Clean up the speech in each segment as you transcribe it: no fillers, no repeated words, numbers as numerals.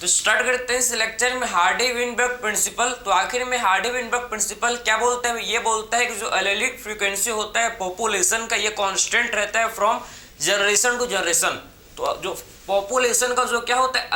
तो स्टार्ट करते हैं इस लेक्चर में हार्डी-विनबर्ग प्रिंसिपल। तो आखिर में हार्डी-विनबर्ग प्रिंसिपल क्या बोलता है? ये बोलता है कि जो एलेलिक फ्रीक्वेंसी होता है पॉपुलेशन का, ये कांस्टेंट रहता है फ्रॉम जनरेशन टू जनरेशन। तो जो पॉपुलेशन का जो क्या होता है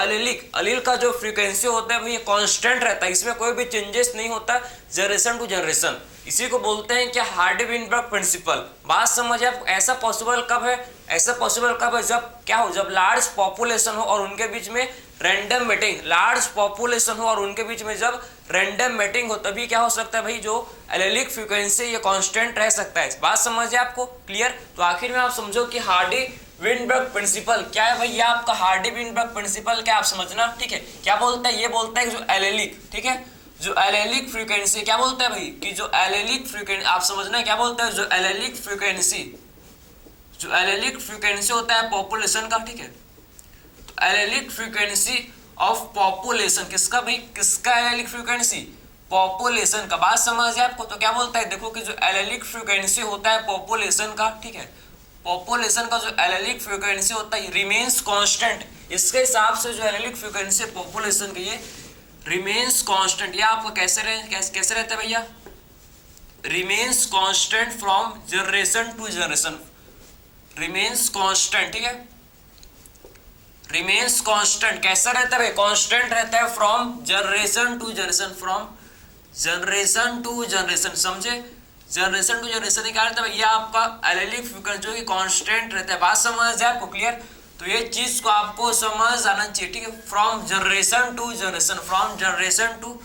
अलील का जो फ्रीक्वेंसी होता है वो ये कांस्टेंट रहता है, इसमें कोई भी चेंजेस नहीं होता जनरेशन टू जनरेशन। इसी को बोलते हैं क्या? Hardy Weinberg principle. बात समझिए आप। ऐसा पॉसिबल कब है? ऐसा पॉसिबल कब है? जब क्या हो, जब लार्ज पॉपुलेशन हो और उनके बीच में रैंडम मेटिंग, लार्ज पॉपुलेशन हो और उनके बीच में जब रैंडम मेटिंग हो, तभी क्या हो सकता है भाई, जो एलेलिक फ्रीक्वेंसी ये कांस्टेंट रह सकता है। बात समझिए आपको क्लियर। तो आखिर में आप समझो कि हार्डी-विनबर्ग प्रिंसिपल क्या है भैया? आपका हार्डी-विनबर्ग प्रिंसिपल क्या आप समझना, ठीक है। क्या बोलता है? ये बोलता है कि जो एलेलिक, ठीक है, जो एलेलिक फ्रीक्वेंसी क्या बोलता है भाई, कि जो एलेलिक फ्रीक्वेंसी आप समझना क्या बोलता है, जो एलेलिक फ्रीक्वेंसी, जो एलेलिक फ्रीक्वेंसी होता है पॉपुलेशन का, ठीक है। तो एलेलिक फ्रीक्वेंसी ऑफ पॉपुलेशन किसका भाई? किसका एलेलिक फ्रीक्वेंसी? पॉपुलेशन का। बात समझ है आपको। तो क्या बोलता है, देखो कि जो एलेलिक फ्रीक्वेंसी होता है पॉपुलेशन का, ठीक है, पॉपुलेशन का जो एलेलिक फ्रीक्वेंसी होता है रिमेन्स कांस्टेंट। इसके हिसाब से जो एलेलिक फ्रीक्वेंसी पॉपुलेशन की ये रिमेन्स कांस्टेंट। या आपको कैसे रहता है भैया? Remains constant from generation to generation. Remains constant, ठीक है, रिमेन्स कांस्टेंट। कैसा रहता है भाई? कांस्टेंट रहता है from generation to generation, from generation to generation. समझे? जनरेशन टू जनरेशन क्या रहता है भैया? आपका एलेलिक फ्रीक्वेंसी जो कि कांस्टेंट रहता है। बात समझ जाए आपको क्लियर। तो ये चीज को आपको समझ आना चाहिए, ठीक है। From generation to generation, from generation to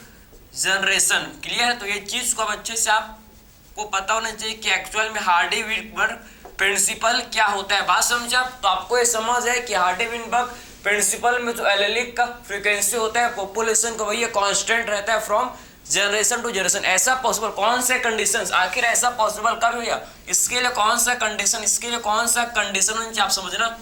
generation, clear है। तो ये चीज को अब अच्छे से आपको पता होना चाहिए कि एक्चुअल में हार्डी-विनबर्ग प्रिंसिपल क्या होता है। बात समझे आप। तो आपको ये समझ है कि हार्डी-विनबर्ग प्रिंसिपल में जो एलेलिक का फ्रीक्वेंसी होता है पॉपुलेशन का, वही कांस्टेंट रहता है फ्रॉम जनरेशन टू जनरेशन। ऐसा पॉसिबल कौन से कंडीशंस? आखिर ऐसा पॉसिबल कब भैया? इसके लिए कौन सा कंडीशन, इसके लिए कौन सा कंडीशन आप समझना।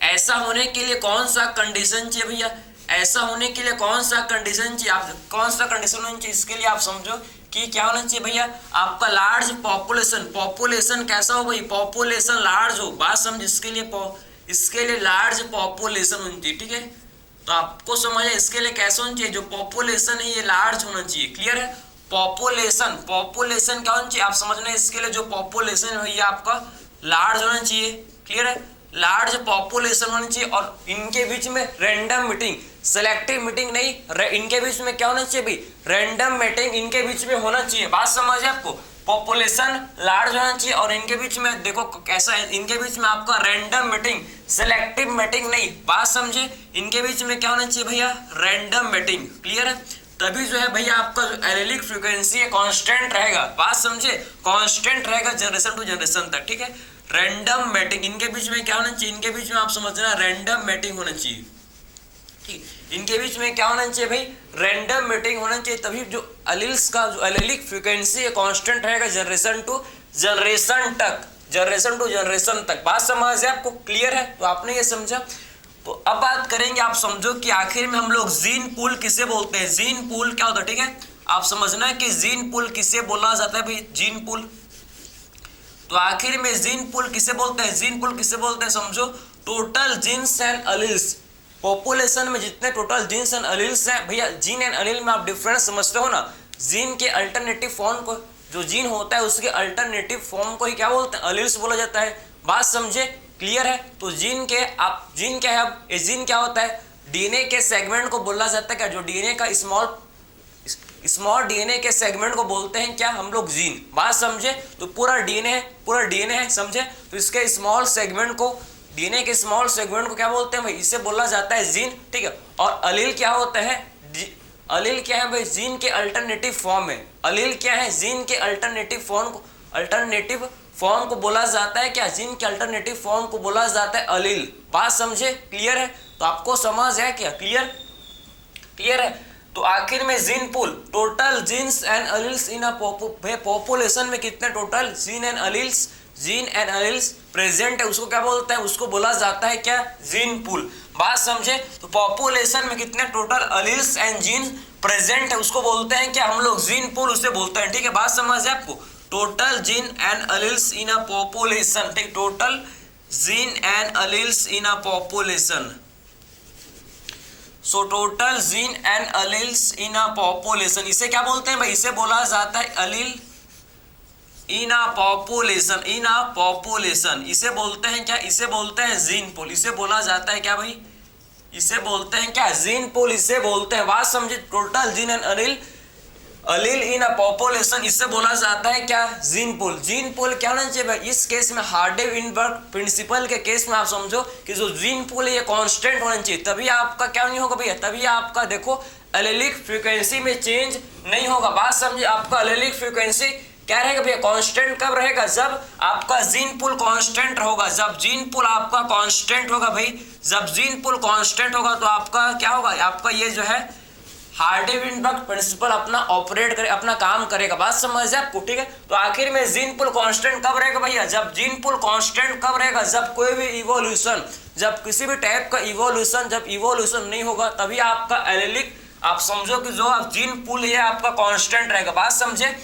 ऐसा होने के लिए कौन सा कंडीशन चाहिए भैया? ऐसा होने के लिए कौन सा कंडीशन चाहिए? आप कौन सा कंडीशन होना चाहिए? इसके लिए आप समझो कि क्या होना चाहिए भैया? आपका लार्ज पॉपुलेशन, पॉपुलेशन कैसा हो भाई? पॉपुलेशन लार्ज हो। बात समझ। इसके लिए लार्ज पॉपुलेशन होनी चाहिए, ठीक है। तो आपको समझ है इसके लिए कैसा होना चाहिए? जो पॉपुलेशन है ये लार्ज होना चाहिए, क्लियर है। पॉपुलेशन, पॉपुलेशन क्या होना चाहिए आप समझना। इसके लिए जो पॉपुलेशन है भैया आपका लार्ज होना चाहिए, क्लियर है। लार्ज पॉपुलेशन होनी चाहिए और इनके बीच में रैंडम मीटिंग, सेलेक्टिव मीटिंग नहीं, इनके बीच में क्या होना चाहिए भाई? रैंडम मीटिंग इनके बीच में होना चाहिए। बात समझ है आपको। पॉपुलेशन लार्ज होना चाहिए और इनके बीच में देखो कैसा है, इनके बीच में आपका रैंडम मीटिंग, सेलेक्टिव मीटिंग नहीं। बात समझे? इनके बीच में क्या होना चाहिए भैया? रैंडम मीटिंग, क्लियर है। तभी जो है भैया आपका जो एलेलिक फ्रीक्वेंसी है कांस्टेंट रहेगा। बात समझे? कांस्टेंट रहेगा जनरेशन टू जनरेशन तक, ठीक है। रैंडम मैटिंग इनके बीच में क्या होना चाहिए? इनके बीच में आप समझना रैंडम मैटिंग होना चाहिए, ठीक। इनके बीच में क्या होना चाहिए भाई? रैंडम मैटिंग होना चाहिए। तभी जो अलील्स का जो एलेलिक फ्रीक्वेंसी है कांस्टेंट रहेगा जनरेशन टू जनरेशन तक, जनरेशन टू जनरेशन तक। बात समझ है आपको क्लियर है? तो आपने ये समझा। तो अब बात करेंगे, आप समझो कि आखिर में हम लोग जीन पूल किसे बोलते हैं। जीन पूल क्या होता है, ठीक है। आप समझना है कि जीन पूल किसे बोला जाता है भाई? Gene pool. तो आखिर में जीन पूल किसे बोलते हैं? जीन पूल किसे बोलते हैं समझो। Total genes and alleles, population में जितने टोटल जीन्स एंड अलील्स हैं भैया, जीन एंड अलील में आप डिफरेंस समझते हो ना। जीन के अल्टरनेटिव फॉर्म को, जो जीन होता है उसके अल्टरनेटिव फॉर्म को ही क्या बोलते हैं? अलील्स बोला जाता है। बात समझे? क्लियर है। तो जीन के आप जीन क्या है? अब ये जीन क्या होता है? डीएनए के सेगमेंट को बोला जाता है क्या? जो डीएनए का स्मॉल डीएनए के सेगमेंट को बोलते हैं क्या हम लोग? जीन। बात समझे? तो पूरा डीएनए है, समझे। तो इसके स्मॉल सेगमेंट को, डीएनए के स्मॉल सेगमेंट को क्या बोलते हैं भाई? इसे बोला जाता है जीन, ठीक है। और अलील क्या होता है? अलील क्या है भाई? जीन के अल्टरनेटिव फॉर्म है। अलील क्या है? जीन के अल्टरनेटिव फॉर्म को बोला जाता है क्या? जीन के अल्टरनेटिव फॉर्म को बोला जाता है अलील। बात समझे? क्लियर है। तो आपको समझ है क्या? क्लियर है। तो आखिर में gene pool, total genes and alleles in a population में कितने total gene and alleles present है, उसको क्या बोलते हैं? उसको बोला जाता है क्या? Gene pool. बात समझे? तो पॉपुलेशन में कितने total alleles and gene present है, उसको बोलते हैं क्या हम लोग? जीन पूल उसे बोलते हैं, ठीक है। बात समझ है आपको। Total gene and alleles in a population, ठीक। Total gene and alleles in a population. So total gene and alleles in a population, इसे क्या बोलते हैं भाई, इसे बोला जाता है अलील in a population, in a population, इसे बोलते हैं क्या, इसे बोलते हैं जीन पूल, इसे बोला जाता है क्या भाई, इसे बोलते हैं क्या, जीन पूल इसे बोलते हैं। बात समझे, total gene and allele in a population, इससे बोला जाता है क्या, जीन पूल। जीन पूल क्या होना चाहिए भाई, इस केस में हार्डे-विनबर्ग प्रिंसिपल के केस में आप समझो कि जो जीन पूल है ये कांस्टेंट होना चाहिए, तभी आपका क्या नहीं होगा भैया, तभी आपका देखो एलेलिक फ्रीक्वेंसी में चेंज नहीं होगा। बात समझे, आपका एलेलिक फ्रीक्वेंसी क्या रहेगा भैया, कांस्टेंट कब रहेगा, जब आपका जीन पूल कांस्टेंट होगा, जब जीन पूल आपका कांस्टेंट होगा भाई, जब जीन पूल कांस्टेंट होगा तो आपका क्या होगा, आपका ये जो है हार्डे-विनबर्ग प्रिंसिपल अपना ऑपरेट करे, अपना काम करेगा। बात समझ है आपको, ठीक है। तो आखिर में जीन पूल कांस्टेंट कब रहेगा भैया, जब जीन पूल कांस्टेंट कब रहेगा, जब कोई भी इवोल्यूशन, जब किसी भी टाइप का इवोल्यूशन, जब इवोल्यूशन नहीं होगा तभी आपका एलेलिक, आप समझो कि जो जीन पूल है आपका कांस्टेंट रहेगा। बात समझे,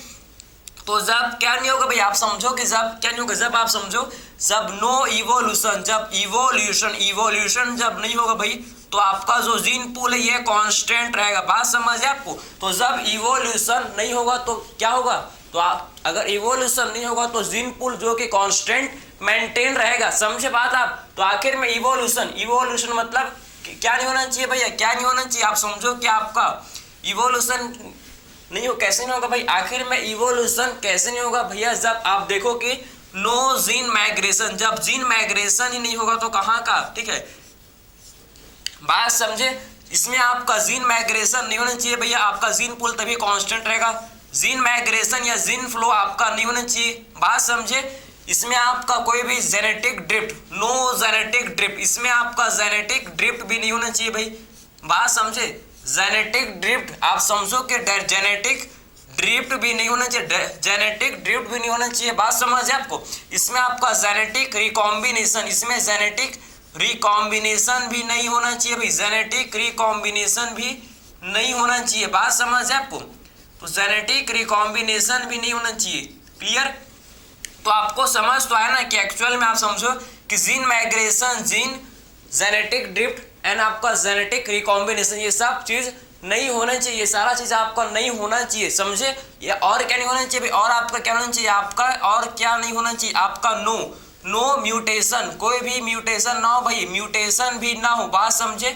तो जब क्या नहीं होगा भाई, आप समझो कि जब क्या नहीं होगा, जब आप समझो जब नो इवोल्यूशन, जब इवोल्यूशन जब नहीं होगा भाई, तो आपका जो जीन पूल है ये कांस्टेंट रहेगा। बात समझ है आपको। तो जब इवोल्यूशन नहीं होगा तो क्या होगा, तो अगर इवोल्यूशन नहीं होगा तो जीन पूल जो कि कांस्टेंट मेंटेन रहेगा। समझे बात आप। तो आखिर में इवोल्यूशन मतलब क्या नहीं होना चाहिए भैया, क्या नहीं होना चाहिए, आप समझो कि आपका इवोल्यूशन नहीं हो, कैसे नहीं होगा भाई, आखिर में इवोल्यूशन कैसे नहीं होगा भैया, जब आप देखो कि नो जीन माइग्रेशन, जब जीन माइग्रेशन ही नहीं होगा तो कहाँ का, ठीक है। बात समझे, इसमें आपका जीन माइग्रेशन नहीं होना चाहिए भैया, आपका जीन पूल तभी कांस्टेंट रहेगा। जीन माइग्रेशन या जीन फ्लो आपका नहीं होना चाहिए। बात समझे, इसमें आपका कोई भी genetic drift, no genetic drift, इसमें आपका जेनेटिक ड्रिफ्ट भी नहीं होना चाहिए भाई। बात समझे, जेनेटिक ड्रिफ्ट आप समझो कि जेनेटिक ड्रिफ्ट भी नहीं होना चाहिए, जेनेटिक ड्रिफ्ट भी नहीं होना चाहिए। बात समझ है आपको। इसमें आपका जेनेटिक रिकॉम्बिनेशन, इसमें जेनेटिक रिकॉम्बिनेशन भी नहीं होना चाहिए भाई, जेनेटिक रिकॉम्बिनेशन भी नहीं होना चाहिए। बात समझ है आपको। तो जेनेटिक रिकॉम्बिनेशन भी नहीं होना चाहिए। क्लियर। तो आपको समझ तो आया ना कि एक्चुअल में आप समझो कि gene migration, gene genetic drift and आपका जेनेटिक रिकॉम्बिनेशन, ये सब चीज नहीं होना चाहिए, सारा चीज आपका नहीं होना चाहिए। समझे। ये और क्या नहीं होना चाहिए, और आपका क्या होना चाहिए, आपका और क्या नहीं होना चाहिए, आपका नो म्यूटेशन, कोई भी म्यूटेशन ना हो भाई, म्यूटेशन भी ना हो। बात समझे,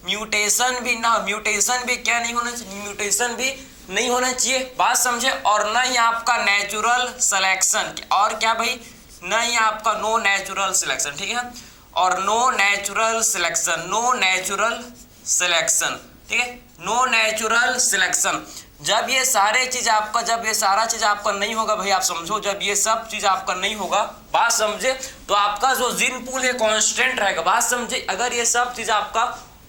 म्यूटेशन भी ना हो, म्यूटेशन भी क्या नहीं होना चाहिए, म्यूटेशन भी नहीं होना चाहिए। बात समझे। और ना ही आपका नेचुरल सिलेक्शन, और क्या भाई, ना ही आपका नो नेचुरल सिलेक्शन, ठीक है। और no natural selection, no natural selection, ठीक है, नो नेचुरल सिलेक्शन। जब ये सारे चीज आपका, जब ये सारा चीज आपका नहीं होगा भाई, आप समझो जब ये सब चीज आपका नहीं होगा, बात समझे, तो आपका जो जीन पूल है कांस्टेंट रहेगा। बात समझे। अगर ये सब चीज आपका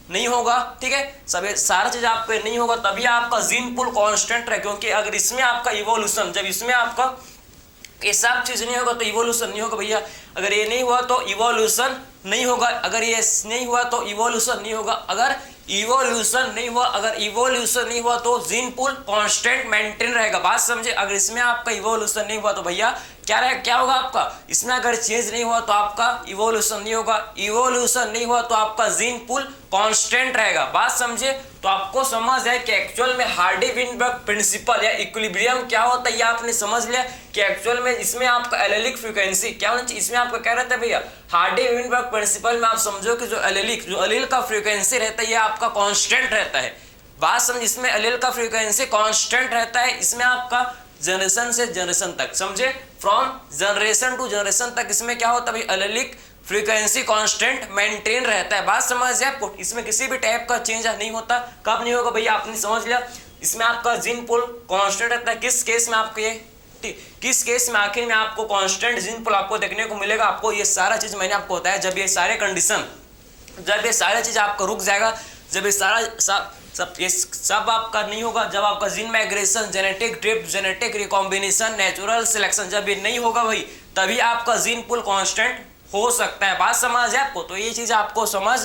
नहीं होगा, ठीक है, सब सारा चीज आपका नहीं होगा तभी आपका जीन पूल कांस्टेंट रहेगा। क्योंकि अगर इसमें आपका इवोल्यूशन, जब इसमें आपका ये सब चीज नहीं होगा तो इवोल्यूशन नहीं होगा भैया। अगर ये नहीं हुआ तो इवोल्यूशन नहीं होगा, अगर ये नहीं हुआ तो इवोल्यूशन नहीं होगा। अगर इवोल्यूशन नहीं हुआ, अगर इवोल्यूशन नहीं हुआ तो जीन पूल कांस्टेंट मेंटेन रहेगा। बात समझे। अगर इसमें आपका इवोल्यूशन नहीं हुआ तो भैया क्या रहेगा, क्या होगा आपका, इसमें अगर चेंज नहीं हुआ तो आपका इवोल्यूशन नहीं होगा, इवोल्यूशन नहीं हुआ तो आपका जीन पूल कांस्टेंट रहेगा। बात समझे। तो आपको समझ है कि एक्चुअल में हार्डी-विनबर्ग प्रिंसिपल या इक्विलिब्रियम क्या होता है, ये आपने समझ लिया कि एक्चुअल में इसमें आपका एलेलिक फ्रीक्वेंसी क्या होना चाहिए, इसमें आपका क्या रहता है भैया, हार्डी-विनबर्ग प्रिंसिपल में आप समझो कि जो एलेल का फ्रीक्वेंसी रहता है ये आपका कांस्टेंट रहता है। बात समझ, इसमें एलेल का फ्रीक्वेंसी कांस्टेंट रहता है, इसमें आपका जनरेशन से जनरेशन तक, समझे, फ्रॉम जनरेशन टू जनरेशन तक इसमें क्या होता है भाई, एलेलिक फ्रीक्वेंसी कांस्टेंट मेंटेन रहता है। बात समझ आपको। इसमें किसी भी टाइप का चेंज नहीं होता। कब नहीं होगा भैया, आपने समझ लिया। इसमें आपका जीन पूल कांस्टेंट रहता है। किस केस में आपको ये, किस केस में आखिर में आपको कांस्टेंट जीन पूल आपको देखने को मिलेगा। आपको ये सारा चीज मैंने आपको बताया, जब ये सारे कंडीशन, जब ये सारा चीज आपका रुक जाएगा, जब ये सारा सब आपका नहीं होगा, जब आपका gene migration, genetic drift, genetic recombination, natural selection जब ये नहीं होगा भाई, तभी आपका जीन पूल कांस्टेंट हो सकता है। बात समझ है आपको। तो ये चीज आपको समझ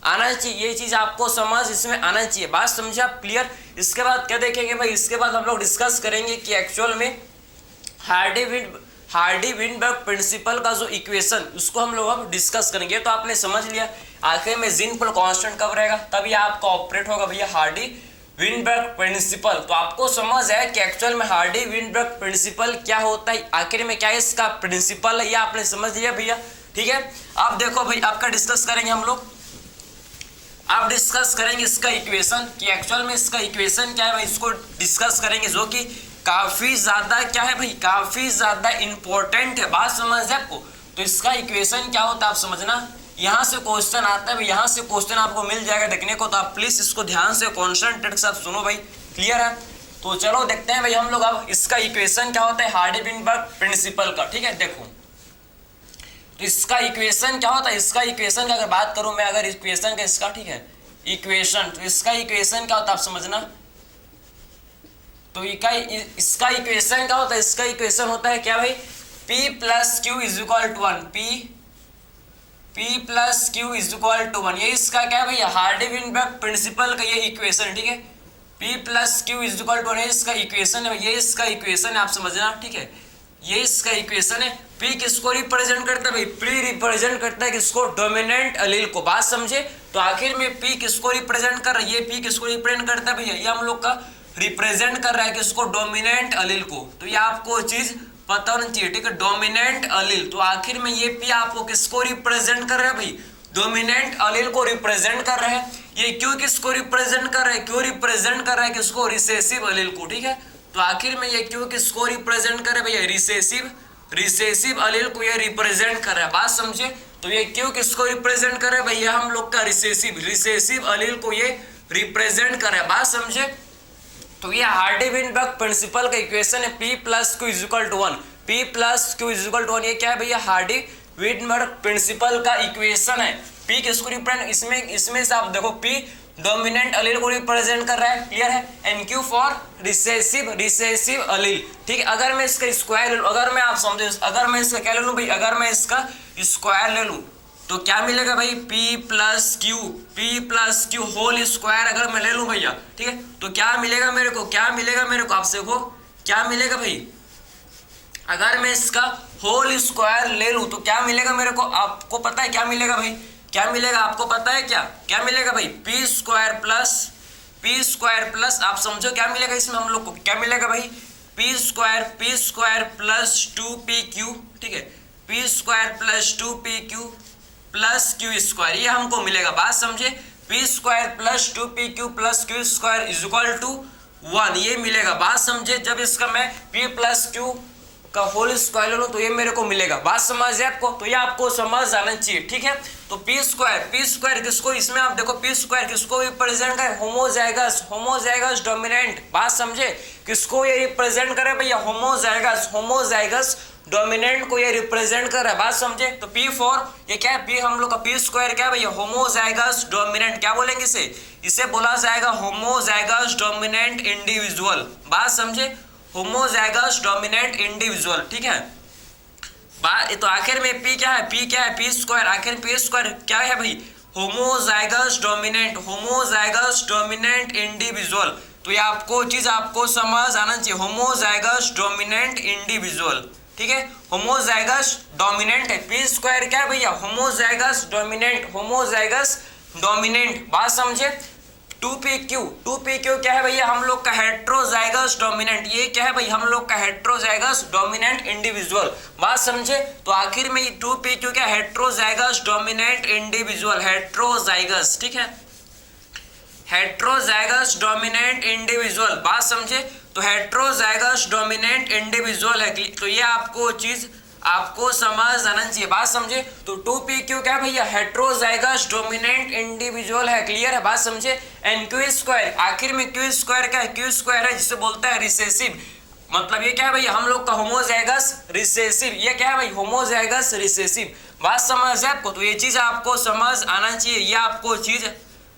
आना चाहिए, ये चीज आपको समझ इसमें आना चाहिए। बात समझे आप। क्लियर। इसके बाद क्या देखेंगे भाई, इसके बाद हम लोग डिस्कस करेंगे कि एक्चुअल में हार्डी विनबर्ग प्रिंसिपल का जो इक्वेशन उसको हम लोग अब डिस्कस करेंगे। तो आपने समझ लिया आखिर में जिन पर कांस्टेंट कब रहेगा तभी आपका ऑपरेट होगा भैया हार्डी विनबर्ग प्रिंसिपल। तो आपको समझ है कि एक्चुअल में हार्डी विनबर्ग प्रिंसिपल क्या होता है, आखिर में क्या इसका प्रिंसिपल है, ये आपने समझ लिया भैया। ठीक है, अब देखो भाई आपका डिस्कस करेंगे हम लोग, अब डिस्कस करेंगे इसका इक्वेशन कि एक्चुअल में इसका इक्वेशन क्या है भाई, इसको डिस्कस करेंगे जो कि काफी ज्यादा क्या है भाई, काफी ज्यादा इंपॉर्टेंट है। बात समझ है आपको। तो इसका इक्वेशन क्या होता है आप समझना, यहाँ से क्वेश्चन आता है भाई, यहाँ से क्वेश्चन आपको मिल जाएगा देखने को। तो आप प्लीज इसको ध्यान से कॉन्सेंट्रेट के साथ सुनो भाई, क्लियर है। तो चलो देखते हैं भाई हम लोग अब इसका इक्वेशन क्या होता है हार्डी विनबर्ग प्रिंसिपल का। ठीक है, देखो तो इसका इक्वेशन क्या होता है, इसका इक्वेशन की अगर बात करूं मैं, अगर इक्वेशन का इसका, ठीक है इक्वेशन, तो इसका इक्वेशन क्या होता है आप समझना। तो इसका इक्वेशन क्या होता है, इसका इक्वेशन होता है क्या भाई, P plus q is equal to 1, P plus q is equal to 1। ये इसका क्या है भैया हार्डी विनबर्ग प्रिंसिपल का ये इक्वेशन। ठीक है, P plus q is equal to 1 इसका इक्वेशन है, ये इसका इक्वेशन है आप समझना। ठीक है, ये इसका इक्वेशन है। P किसको रिप्रेजेंट करता है भाई, P रिप्रेजेंट करता है किसको, डोमिनेंट अलील को। बात समझे। तो आखिर में P किसको रिप्रेजेंट कर रहा है, ये P किसको रिप्रेजेंट करता है भैया, ये हम लोग का रिप्रेजेंट कर रहा है किसको, डोमिनेंट अलील को। तो ये आपको चीज पता होना चाहिए। ठीक है, डोमिनेंट अलील। तो आखिर में ये P आपको किसको रिप्रेजेंट कर रहा है भाई, डोमिनेंट अलील को रिप्रेजेंट कर रहा है। ये क्यों किसको रिप्रेजेंट कर रहा है, क्यों रिप्रेजेंट कर रहा है किसको, रिसेसिव अलील को। ठीक है, तो आखिर में ये क्यों किसको रिप्रेजेंट कर रहा है भैया, रिसेसिव अलील को ये रिप्रेजेंट कर रहा है। बात समझे। तो ये क्यों किसको रिप्रेजेंट कर रहा है भैया, हम लोग का रिसेसिव अलील को ये रिप्रेजेंट कर रहा है। बात समझे। तो ये हार्डी विनबर्ग प्रिंसिपल का इक्वेशन है P plus q is equal to 1, P plus q is equal to 1। ये क्या है भैया हार्डी विनबर्ग प्रिंसिपल का इक्वेशन है। P किसको रिप्रेजेंट, इसमें से आप देखो P डोमिनेंट अलील को रिप्रेजेंट कर रहा है, क्लियर है, एंड Q फॉर रिसेसिव अलील। ठीक है, अगर मैं इसका स्क्वायर ले लूं, अगर मैं आप समझे, अगर मैं इसका क्या ले लूं भाई, अगर मैं इसका स्क्वायर ले लूं तो क्या मिलेगा भाई, P plus Q whole square अगर मैं ले लूं भैया। ठीक है, तो क्या मिलेगा मेरे को, क्या मिलेगा मेरे को, आपसे देखो क्या मिलेगा भाई, अगर मैं इसका होल स्क्वायर ले लूं तो क्या मिलेगा मेरे को, आपको पता है क्या मिलेगा भाई, क्या मिलेगा आपको पता है क्या मिलेगा भाई, P स्क्वायर प्लस आप समझो क्या मिलेगा इसमें हम लोग को, क्या मिलेगा भाई, P स्क्वायर प्लस 2PQ। ठीक है, P square plus 2PQ plus Q square, ये हमको मिलेगा। बात समझे। P square plus 2PQ plus Q square is equal to 1, ये मिलेगा। बात समझे। जब इसका मैं P प्लस क्यू का होल स्क्वायर ले लूं तो ये मेरे को मिलेगा। बात समझ है आपको। तो ये आपको समझ आना चाहिए। ठीक है, तो P स्क्वायर किसको, इसमें आप देखो P स्क्वायर किसको रिप्रेजेंट करे, होमोजाइगस डोमिनेंट। बात समझे, किसको ये रिप्रेजेंट करे भैया, होमोजाइगस डोमिनेंट को ये रिप्रेजेंट कर रहा है। बात समझे। तो P फॉर ये क्या है, P हम लोग का P स्क्वायर क्या है भैया, होमोजाइगस डोमिनेंट। क्या बोलेंगे इसे बोला जाएगा होमोजाइगस डोमिनेंट इंडिविजुअल। बात समझे, होमोजाइगस डोमिनेंट इंडिविजुअल। ठीक है, बात तो आखिर में P क्या है, P स्क्वायर, आखिर P स्क्वायर क्या है भाई, होमोजाइगस डोमिनेंट इंडिविजुअल। तो ये आपको चीज आपको समझ आना चाहिए, होमोजाइगस डोमिनेंट इंडिविजुअल। ठीक है, होमोजाइगस डोमिनेंट है। P स्क्वायर क्या है भैया, होमोजाइगस डोमिनेंट। बात समझे। 2PQ क्या है भैया, हम लोग का हेट्रोजाइगस डोमिनेंट। ये क्या है भाई, हम लोग का हेट्रोजाइगस डोमिनेंट इंडिविजुअल। बात समझे। तो आखिर में 2PQ क्या, हेट्रोजाइगस डोमिनेंट इंडिविजुअल, हेट्रोजाइगस। ठीक है, हेट्रोजाइगस डोमिनेंट इंडिविजुअल। बात समझे। तो हेट्रोजाइगस डोमिनेंट इंडिविजुअल है। तो ये आपको चीज आपको समझ आना चाहिए। बात समझे। तो 2PQ क्या भैया, हेट्रोजाइगस डोमिनेंट इंडिविजुअल है, क्लियर है। बात समझे। एंड Q स्क्वायर, आखिर में Q स्क्वायर क्या है, Q स्क्वायर है जिसे बोलता है रिसेसिव। मतलब ये क्या है भैया, हम लोग का होमोजाइगस रिसेसिव। ये क्या है भाई, होमोजाइगस रिसेसिव। बात समझ है आपको। तो ये चीज आपको समझ आना चाहिए, ये आपको चीज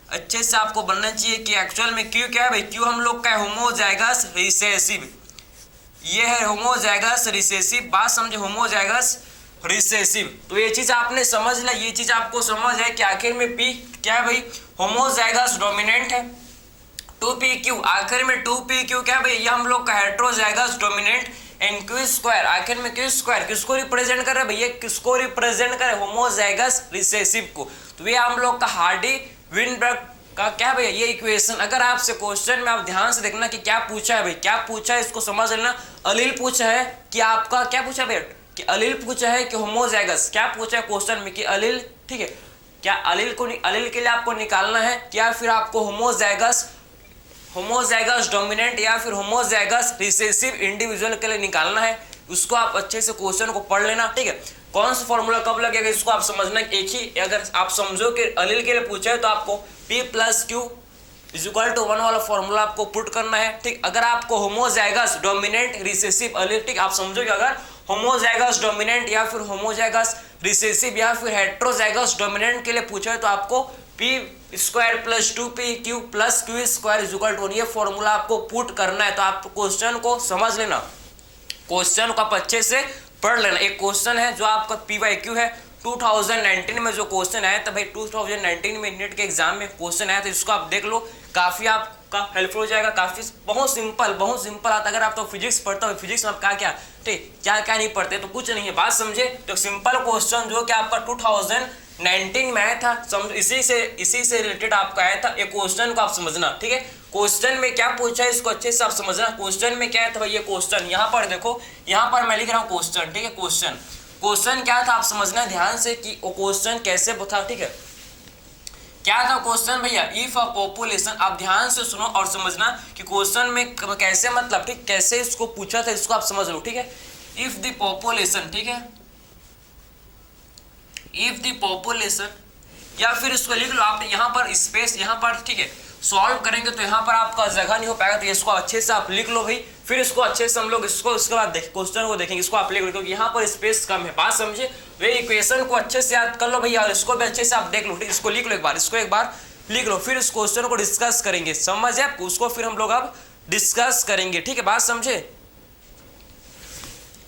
अच्छे से आपको बनना चाहिए कि एक्चुअल में Q क्या है भाई, Q हम लोग का होमोजाइगस रिसेसिव। ये है होमोजाइगस रिसेसिव। बात समझे, होमोजाइगस रिसेसिव। तो ये चीज आपने समझ लिया, ये चीज आपको समझ है कि आखिर में P क्या है भाई, होमोजाइगस डोमिनेंट है। 2PQ, आखिर में 2PQ क्या है भाई, ये हम लोग का heterozygous dominant and Q square, आखिर में क्यू स्क्वायर किसको रिप्रेजेंट कर रहा है भैया, किसको रिप्रेजेंट कर रहा है, होमोजाइगस रिसेसिव को। तो ये हम लोग का हार्डी विनबर्ग का क्या भैया ये इक्वेशन। अगर आपसे क्वेश्चन में आप ध्यान से देखना कि क्या पूछा है भाई, क्या पूछा है इसको समझ लेना। अलील पूछा है कि आपका क्या पूछा भैया, कि अलील पूछा है कि होमोजाइगस, क्या पूछा है क्वेश्चन में कि अलील, ठीक है, क्या अलील के लिए आपको निकालना है, क्या फिर आपको होमोजाइगस डोमिनेंट या फिर होमोजाइगस रिसेसिव इंडिविजुअल के लिए निकालना है। उसको आप अच्छे से क्वेश्चन को पढ़ लेना, ठीक है। कौन सा फॉर्मूला कब लगेगा इसको आप समझना। एक ही अगर आप समझो कि अलील के लिए पूछा है तो आपको P + Q = 1 वाला फॉर्मूला आपको पुट करना है, ठीक। अगर आपको होमोजाइगस डोमिनेंट रिसेसिव अलील, ठीक, आप समझो कि अगर होमोजाइगस डोमिनेंट या फिर होमोजाइगस रिसेसिव या फिर हेट्रोजाइगस डोमिनेंट के लिए पूछा है तो आपको P² + 2PQ + Q² = 1 ये फॉर्मूला आपको पुट करना है। तो आप क्वेश्चन को समझ लेना, क्वेश्चन को आप अच्छे से पढ़ लेना। एक क्वेश्चन है जो आपका PYQ है 2019 में जो क्वेश्चन आया था भाई, 2019 में नेट के एग्जाम में क्वेश्चन आया था, इसको आप देख लो, काफी आपका हेल्पफुल हो जाएगा। काफी बहुत सिंपल आता। अगर आप तो फिजिक्स पढ़ते हो, फिजिक्स में आप क्या ठीक क्या नहीं पढ़ते तो कुछ नहीं है, बात समझे। तो सिंपल क्वेश्चन जो कि आपका 2019 में आया था, समझ इसी से रिलेटेड आपका आया था। एक क्वेश्चन को आप समझना, ठीक है। क्वेश्चन में क्या पूछा है इसको अच्छे से आप समझना। क्वेश्चन में क्या है था भाई, ये क्वेश्चन यहाँ पर देखो, यहाँ पर मैं लिख रहा हूँ क्वेश्चन, ठीक है। क्वेश्चन क्या था आप समझना ध्यान से कि वो क्वेश्चन कैसे था, ठीक है। क्या था क्वेश्चन भैया, इफ अ पॉपुलेशन, आप ध्यान से सुनो और समझना कि क्वेश्चन में कैसे मतलब, ठीक, कैसे इसको पूछा था इसको आप समझ लो, ठीक है। इफ द पॉपुलेशन, ठीक है, इफ द पॉपुलेशन, या फिर इसको लिख लो आप यहाँ पर स्पेस, यहाँ पर, ठीक है। सॉल्व करेंगे तो यहाँ पर आपका जगह नहीं हो पाएगा, तो इसको अच्छे से आप लिख लो भाई। फिर इसको अच्छे से हम लोग इसको उसके बाद क्वेश्चन को देखेंगे, इसको आप लिख लो क्योंकि यहाँ पर स्पेस कम है, बात समझे। वे इक्वेशन को अच्छे से याद कर लो भैया और इसको भी अच्छे से आप देख लो, ठीक। इसको लिख लो एक बार, इसको एक बार लिख लो, फिर इस क्वेश्चन को डिस्कस करेंगे, समझे आपको, उसको फिर हम लोग अब डिस्कस करेंगे, ठीक है, बात समझे,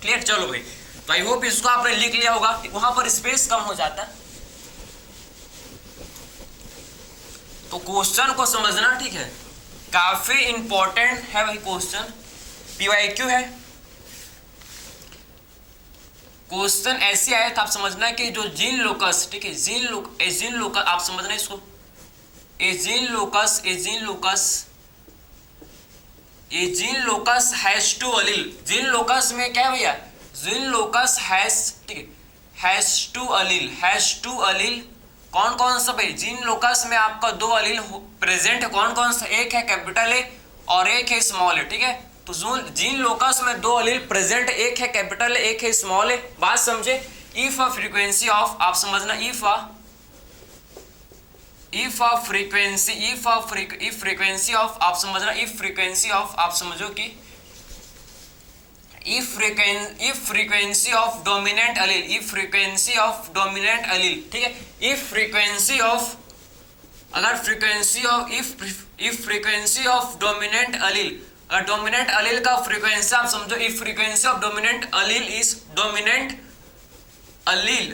क्लियर। चलो भाई, तो आई होप इसको आपने लिख लिया होगा, वहां पर स्पेस कम हो जाता है। तो क्वेश्चन को समझना, ठीक है, काफी इंपॉर्टेंट है भाई क्वेश्चन, PYQ है। क्वेश्चन ऐसे आया था आप समझना कि जो जीन लोकस, ठीक है, जीन लोकस आप समझना इसको, gene locus has two allele. Gene locus में क्या है भैया, जीन लोकस हैज, ठीक है, हैज टू अलील। कौन कौन सा भाई, जीन लोकस में आपका 2 अलील प्रेजेंट है, कौन कौन सा, एक है कैपिटल ए और एक है स्मॉल ए, ठीक है। तो जीन लोकस में 2 अलील प्रेजेंट, एक है कैपिटल ए, एक है स्मॉल ए, बात समझे। इफ अ फ्रीक्वेंसी ऑफ, आप समझना, इफ फ्रीक्वेंसी ऑफ, आप समझना, इफ फ्रीक्वेंसी ऑफ, आप समझो कि if frequency of dominant allele, ठीक है। if frequency of dominant allele, अगर डोमिनेंट अलील का फ्रीक्वेंसी आप समझो, if frequency of dominant allele is dominant allele,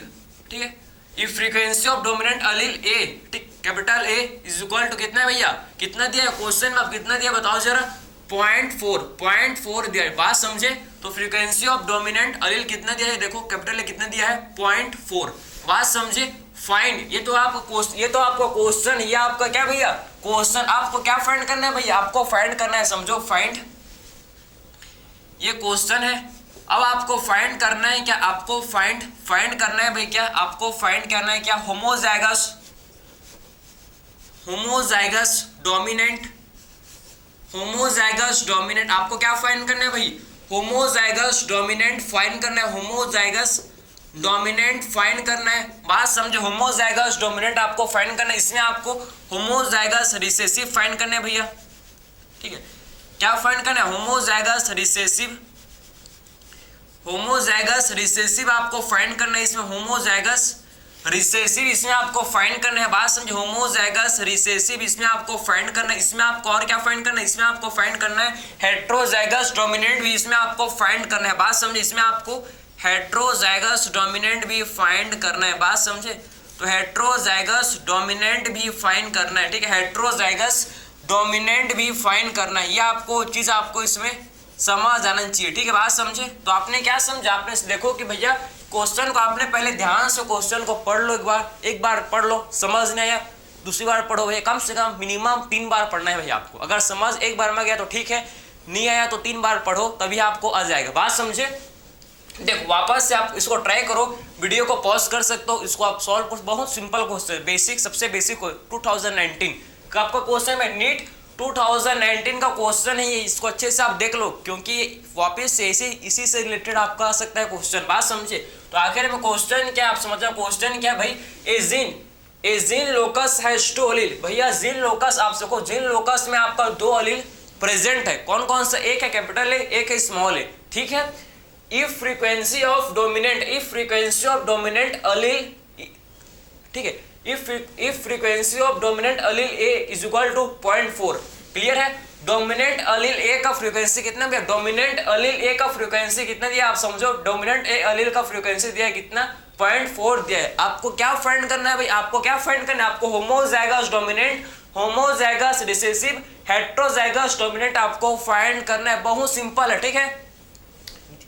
ठीक है। if frequency of dominant allele A, ठीक, capital A is equal to कितना है भैया, कितना दिया है क्वेश्चन में, आप कितना दिया बताओ जरा, 0.4 दिया है, बात समझे। तो फ्रीक्वेंसी ऑफ डोमिनेंट अलील कितना दिया है, देखो कैपिटल ए कितना दिया है, 0.4, बात समझे। फाइंड, ये तो आपको क्वेश्चन, ये आपका क्या भैया क्वेश्चन, आपको क्या फाइंड करना है भैया, आपको फाइंड करना है, समझो फाइंड, ये क्वेश्चन है। अब आपको फाइंड करना है क्या, आपको फाइंड करना है भाई, क्या आपको फाइंड करना है क्या, होमोजाइगस डोमिनेंट, आपको क्या फाइंड करना है भाई, होमोजाइगस डोमिनेंट फाइंड करना है, होमोजाइगस डोमिनेंट फाइंड करना है, बात समझे। होमोजाइगस डोमिनेंट आपको फाइंड करना है, इसमें आपको होमोजाइगस रिसेसिव फाइंड करना है भैया, ठीक है। क्या फाइंड करना है, होमोजाइगस रिसेसिव आपको फाइंड करना है, इसमें होमोजाइगस रिसेसिव इसमें आपको फाइंड करना है, बात समझे। होमोजाइगस रिसेसिव इसमें आपको फाइंड करना है, इसमें आपको और क्या फाइंड करना है, इसमें आपको फाइंड करना है हेट्रोजाइगस डोमिनेंट भी इसमें आपको फाइंड करना है, बात समझे। इसमें आपको हेट्रोजाइगस डोमिनेंट भी फाइंड करना है, बात समझे। तो हेट्रोजाइगस डोमिनेंट भी फाइंड करना है, ठीक है, हेट्रोजाइगस डोमिनेंट भी फाइंड करना है, ये आपको चीज आपको इसमें समझ आना चाहिए, ठीक है, बात समझे। तो आपने क्या समझा, आपने देखो कि भैया क्वेश्चन को आपने पहले ध्यान से क्वेश्चन को पढ़ लो, एक बार पढ़ लो, समझ नहीं आया दूसरी बार पढ़ो भैया, कम से कम मिनिमम 3 बार पढ़ना है भैया आपको। अगर समझ एक बार में गया तो ठीक है, नहीं आया तो 3 बार पढ़ो, तभी आपको आ जाएगा, बात समझे। देखो वापस से आप इसको ट्राई करो, वीडियो को पॉज कर सकते हो, इसको आप सॉल्व करो, बहुत सिंपल क्वेश्चन, बेसिक, सबसे बेसिक 2019 का आपका क्वेश्चन है, नीट 2019 का क्वेश्चन है ये, इसको अच्छे से आप देख लो, क्योंकि वापस से इसी से रिलेटेड आपका आ सकता है क्वेश्चन, बात समझे। तो आखिर में क्वेश्चन क्या आप समझ, क्वेश्चन क्या भाई, ए जीन लोकस हैज 2 अलील, भैया जीन लोकस आप देखो, जीन लोकस में आपका 2 अलील प्रेजेंट है, कौन कौन सा, एक है कैपिटल ए, एक है स्मॉल ए, ठीक है। If frequency of dominant allele, ठीक है, if frequency of dominant allele A is equal to 0.4, clear है। डोमिनेंट अलील ए का फ्रीक्वेंसी कितना दिया, डोमिनेंट अलील ए का फ्रीक्वेंसी कितना दिया, आप समझो, डोमिनेंट ए अलील का फ्रीक्वेंसी दिया कितना, 0.4 दिया है। आपको क्या फाइंड करना है भाई, आपको क्या फाइंड करना है, आपको homozygous dominant, homozygous recessive, heterozygous dominant आपको फाइंड करना है, बहुत सिंपल है, ठीक है।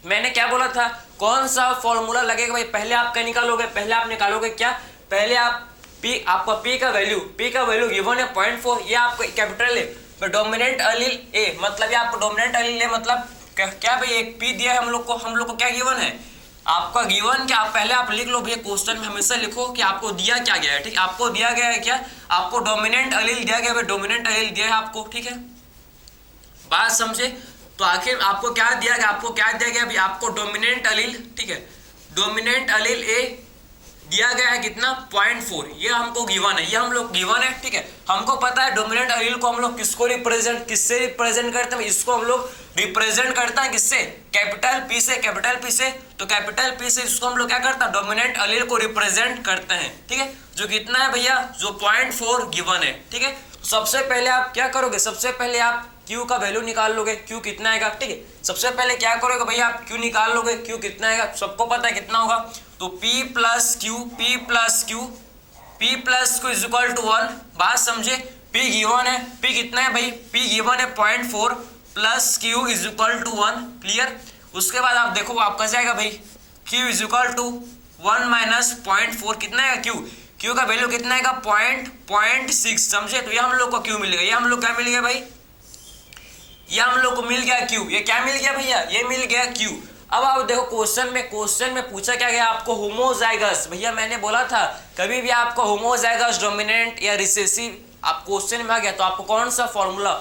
मैंने क्या बोला था, कौन सा फॉर्मूला लगेगा भाई, पहले आप क्या निकालोगे, पहले आप निकालोगे क्या, पहले आप P, आपका P का वैल्यू गिवन है 0.4, ये आपका कैपिटल है, डोमिनेंट अलील ए, मतलब ये आपको डोमिनेंट अलील ए मतलब क्या भाई, एक P दिया है हम लोग को क्या गिवन है, आपका गिवन क्या, पहले आप लिख लो भैया, क्वेश्चन में हमेशा लिखो कि आपको दिया क्या गया है, ठीक, आपको दिया गया है क्या, आपको डोमिनेंट अलील दिया गया है, डोमिनेंट अलील दिया है आपको, ठीक है, बात समझे। तो आखिर आपको क्या दिया गया, अभी आपको डोमिनेंट अलील, ठीक है, डोमिनेंट अलील ए दिया गया है कितना, 0.4, ये हमको गिवन है, ये हम लोग गिवन है, ठीक है। हमको पता है डोमिनेंट अलील को हम लोग किससे रिप्रेजेंट करते हैं, इसको हम लोग रिप्रेजेंट करता है किससे, कैपिटल P से, तो कैपिटल P से इसको हम लोग क्या करता है, डोमिनेंट अलील को रिप्रेजेंट करते हैं, ठीक है, जो कितना है भैया, जो 0.4 गिवन है, ठीक है। सबसे पहले आप क्या करोगे, सबसे पहले आप Q का वैल्यू निकाल लोगे, Q कितना आएगा, ठीक है। सबसे पहले क्या करोगे भैया, आप Q निकाल लोगे, Q कितना आएगा, सबको पता है कितना होगा, तो P plus Q is equal to 1, बात समझे। P गिवन है, P कितना है भाई, P गिवन है 0.4 plus Q is equal to 1, clear. उसके बाद आप देखो आपका जाएगा भाई, Q is equal to 1 minus 0.4, कितना है Q का वैल्यू कितना है, 0.6, समझे। तो ये हम लोग को Q मिलेगा, ये हम लोग क्या मिल गया भाई, ये हम लोग को मिल गया Q, ये क्या मिल गया भैया, ये मिल गया Q। अब आप देखो क्वेश्चन में पूछा क्या गया आपको, होमोजाइगस, भैया मैंने बोला था कभी भी आपको होमोजाइगस डोमिनेंट या रिसेसिव आप क्वेश्चन में आ गया तो आपको कौन सा फॉर्मूला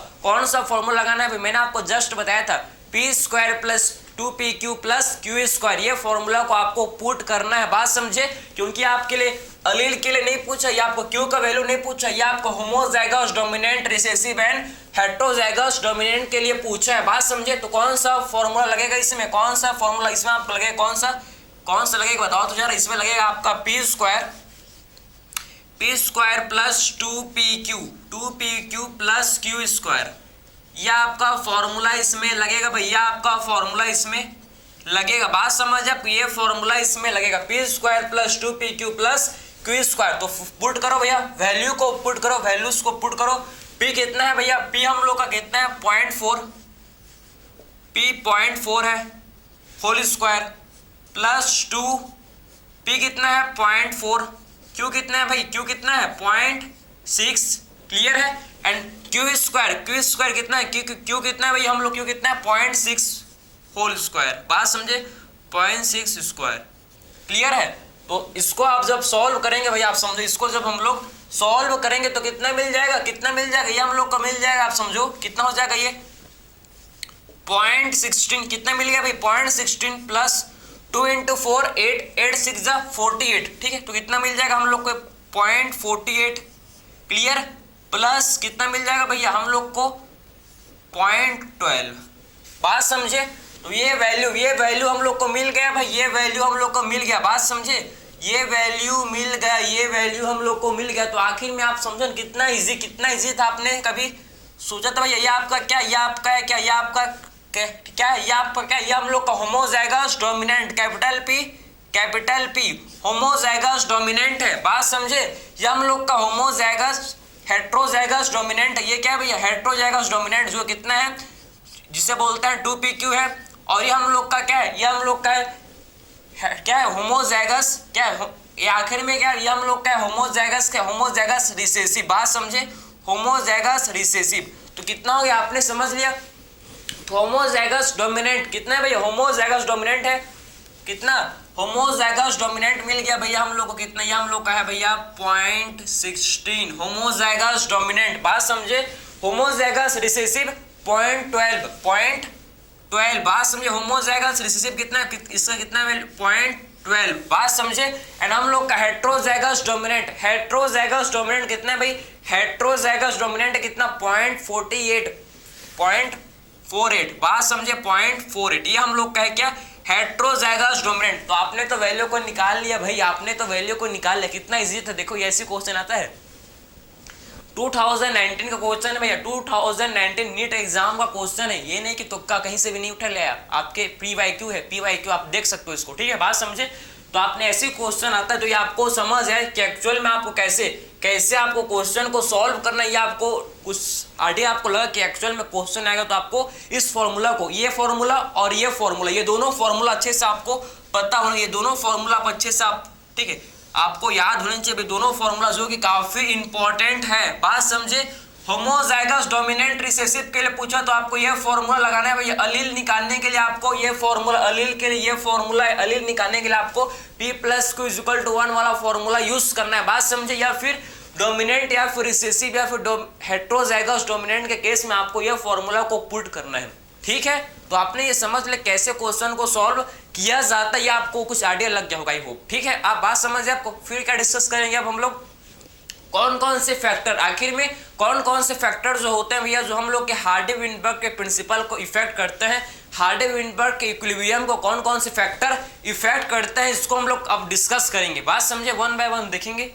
लगाना है, मैंने आपको जस्ट बताया था, p² plus 2pq plus q², ये फॉर्मूला को आपको पुट करना है, बात समझे। क्योंकि आपके लिए अलील के लिए नहीं पूछा, ये आपको Q का वैल्यू नहीं पूछा, ये आपको homozygous dominant recessive and heterozygous dominant के लिए पूछा है, बात समझे। तो कौन सा फॉर्मूला लगेगा इसमें, कौन सा फॉर्मूला इसमें आपको लगेगा, कौन सा लगेगा बताओ तो जरा। इसमें लगेगा आपका p² plus 2pq plus q², यह आपका फॉर्मूला इसमें लगेगा भैया, आपका फॉर्मूला इसमें लगेगा, बात समझ आप, ये फॉर्मूला इसमें लगेगा, p² plus 2pq plus q²। तो पुट करो भैया, वैल्यू को पुट करो, वैल्यूज को पुट करो। p कितना है भैया, p हम लोग का कितना है 0.4, p 0.4 है होल स्क्वायर प्लस 2, p कितना है 0.4, q कितना है भाई, q कितना है 0.6, क्लियर है। एंड q² कितना है, q कितना है भाई, हम लोग q कितना है 0.6 होल स्क्वायर, बात समझे, 0.6 स्क्वायर, क्लियर है। तो इसको आप जब सॉल्व करेंगे भाई, आप समझो, इसको जब हम लोग सॉल्व करेंगे तो कितना मिल जाएगा, ये हम लोग को मिल जाएगा, आप समझो कितना हो जाएगा, ये 0.16, कितना मिल गया भाई 0.16 प्लस 2 × 4 8 6 जा 48, ठीक है। तो कितना मिल जाएगा हम लोग को 0.48, क्लियर, प्लस कितना मिल जाएगा भैया हम लोग को 0.12, बात समझे। तो ये वैल्यू हम लोग को मिल गया भाई, ये वैल्यू हम लोग को मिल गया, बात समझे, ये वैल्यू मिल गया, ये वैल्यू हम लोग को मिल गया। तो आखिर में आप समझो कितना इजी था, आपने कभी सोचा था भैया ये आपका क्या, ये आपका है क्या, ये आपका क्या है, ये आपका क्या, ये हम लोग का homozygous dominant capital P homozygous dominant है, बात समझे। ये हम लोग का होमोजाइगस हेटेरोजाइगस डोमिनेंट है, ये क्या है भैया हेटेरोजाइगस डोमिनेंट, जो कितना है जिसे बोलते हैं 2pq है। और ये हम लोग का क्या है, ये हम लोग का क्या है होमोजाइगस, क्या है ये आखिर में क्या है, ये हम लोग का होमोजाइगस, क्या होमोजाइगस रिसेसिव। बात समझे, होमोजाइगस रिसेसिव। तो कितना हो गया आपने समझ लिया। होमोजाइगस डोमिनेंट कितना है भैया, होमोजाइगस डोमिनेंट है कितना, होमोजाइगस डोमिनेंट मिल गया भैया हम लोग को कितना, ये हम लोग का है भैया 0.16 होमोजाइगस डोमिनेंट। बात समझे, होमोजाइगस रिसेसिव 0.12 बात समझे, होमोजाइगस रिसेसिव कितना, इसका कितना 0.12 बात समझे। एंड हम लोग का हेट्रोजाइगस डोमिनेंट, हेट्रोजाइगस डोमिनेंट कितना है भाई, हेट्रोजाइगस डोमिनेंट कितना 0.48 बात समझे 0.48। ये हम लोग का है क्या, हेट्रोजाइगस डोमिनेंट। तो आपने तो वैल्यू को निकाल लिया भाई, आपने तो वैल्यू को निकाल लिया, कितना इजी था। देखो ऐसे क्वेश्चन आता है 2019 का क्वेश्चन है भैया, 2019 नीट एग्जाम का क्वेश्चन है, ये नहीं कि तुक्का कहीं से भी नहीं उठा लिया, आपके PYQ है, PYQ आप देख सकते हो इसको, ठीक है। बात समझे, तो आपने ऐसे क्वेश्चन आता है तो ये आपको समझ है कि एक्चुअल में आपको कैसे आपको क्वेश्चन को सॉल्व करना है, ये आपको कुछ आइडिया आपको लगा कि एक्चुअल में क्वेश्चन आएगा तो आपको इस फॉर्मूला को, ये फॉर्मूला और ये फॉर्मूला, ये दोनों फॉर्मूला अच्छे से आपको पता होना, ये दोनों फॉर्मूला आप अच्छे से आप, ठीक है, आपको याद होने चाहिए दोनों फॉर्मूला जो कि काफी इंपॉर्टेंट है। बात समझे, होमोजाइगस डोमिनेंट रिसेसिव के लिए पूछा तो आपको ये फॉर्मूला लगाना है भैया, अलील निकालने के लिए आपको ये फॉर्मूला, अलील के लिए ये फॉर्मूला है, अलील निकालने के लिए आपको P+Q=1 वाला फॉर्मूला यूज करना है। बात समझे, या फिर डोमिनेंट या फिर रिसेसिव या फिर हेट्रोजाइगस डोमिनेंट के केस में आपको ये फॉर्मूला को पुट करना है, ठीक है। तो आपने ये समझ ले कैसे क्वेश्चन को सॉल्व किया जाता है, ये आपको कुछ आइडिया लग गया होगा, आई होप, ठीक है। आप बात समझ आपको, फिर क्या डिस्कस करेंगे अब हम लोग, कौन कौन से फैक्टर, आखिर में कौन कौन से फैक्टर जो होते हैं भैया जो हम लोग के हार्डी-विंटबर्ग के प्रिंसिपल को इफेक्ट करते हैं, हार्डी-विंटबर्ग के इक्विलिब्रियम को कौन कौन से फैक्टर इफेक्ट करते हैं, इसको हम लोग अब डिस्कस करेंगे। बात समझे, वन बाय वन देखेंगे,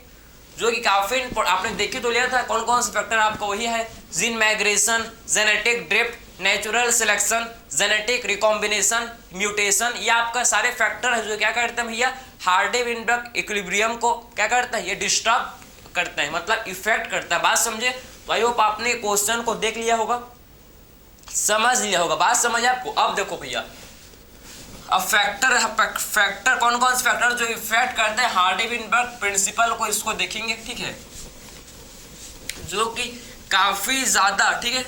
जो कि काफी आपने देखी तो लिया था कौन कौन से फैक्टर, आपको वही है gene migration, genetic drift, natural selection, genetic recombination, mutation, ये आपका सारे फैक्टर है जो क्या करते हैं भैया हार्डी-विंटबर्ग इक्विलिब्रियम को क्या करता है, ये डिस्टर्ब करते हैं, मतलब इफेक्ट करता है। बात समझे, तो आई होप आपने क्वेश्चन को देख लिया होगा, समझ लिया होगा, बात समझ आपको। अब देखो भैया, अब फैक्टर कौन कौन से फैक्टर जो इफेक्ट करते हैं हार्डी-विंटबर्ग प्रिंसिपल को, इसको देखेंगे, ठीक है, जो कि काफी ज्यादा, ठीक है,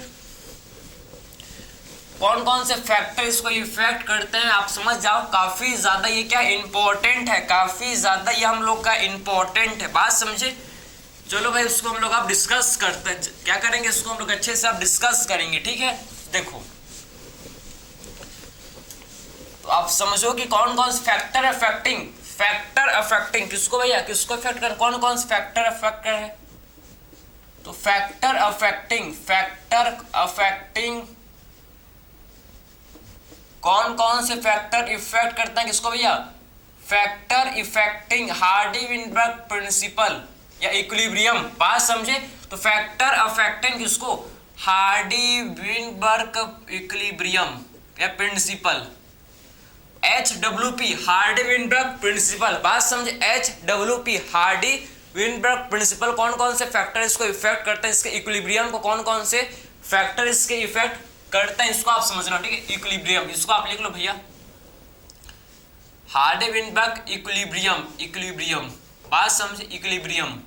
कौन कौन से फैक्टर इसको इफेक्ट करते हैं आप समझ जाओ, काफी ज्यादा ये क्या इंपॉर्टेंट है, काफी ज्यादा ये हम लोग का इंपॉर्टेंट है। बात समझे, चलो भाई उसको हम लोग आप डिस्कस करते हैं, क्या करेंगे इसको हम लोग अच्छे से आप डिस्कस करेंगे, ठीक है। देखो तो आप समझो कि कौन कौन से फैक्टर अफेक्टिंग किसको भैया, किसको अफेक्ट कर, कौन कौन से फैक्टर अफेक्ट कर है, तो फैक्टर अफेक्टिंग कौन कौन से फैक्टर इफेक्ट करते हैं किसको भैया, फैक्टर इफेक्टिंग हार्डी-विंटबर्ग प्रिंसिपल या इक्विलिब्रियम। बात समझे, तो फैक्टर अफेक्टिंग किसको, हार्डी-विंटबर्ग इक्विलिब्रियम या प्रिंसिपल, HWP हार्डी-विंटबर्ग प्रिंसिपल। बात समझे, HWP हार्डी-विंटबर्ग प्रिंसिपल, कौन कौन से फैक्टर इसको इफेक्ट करते हैं, इसके इक्विलिब्रियम को कौन कौन से फैक्टर इसके इफेक्ट करते हैं, इसको आप समझना, ठीक है। इक्विलिब्रियम इसको आप लिख लो भैया, हार्डी-विंटबर्ग इक्विलिब्रियम, बात समझे, इक्विलिब्रियम,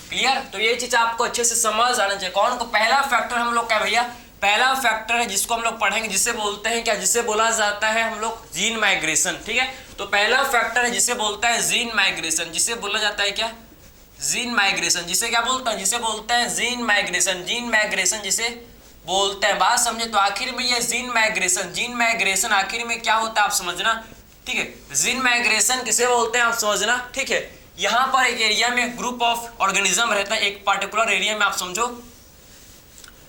क्लियर। तो ये चीज आपको अच्छे से समझ आना चाहिए। कौन को पहला फैक्टर हम लोग क्या भैया, पहला फैक्टर है जिसको हम लोग पढ़ेंगे, जिसे बोलते हैं क्या, जिसे बोला जाता है हम लोग जीन माइग्रेशन, ठीक है। तो पहला फैक्टर है जिसे बोलता है जीन माइग्रेशन, जिसे बोला जाता है क्या, जीन माइग्रेशन, जिसे क्या बोलता है, जिसे बोलते हैं जीन माइग्रेशन जिसे बोलते हैं। बात समझे, तो आखिर में ये जीन माइग्रेशन आखिर में क्या होता है आप समझना, ठीक है। जीन माइग्रेशन किसे बोलते हैं आप समझना, ठीक है। यहाँ पर एक एरिया में ग्रुप ऑफ ऑर्गेनिज्म रहता है, एक पार्टिकुलर एरिया में आप समझो,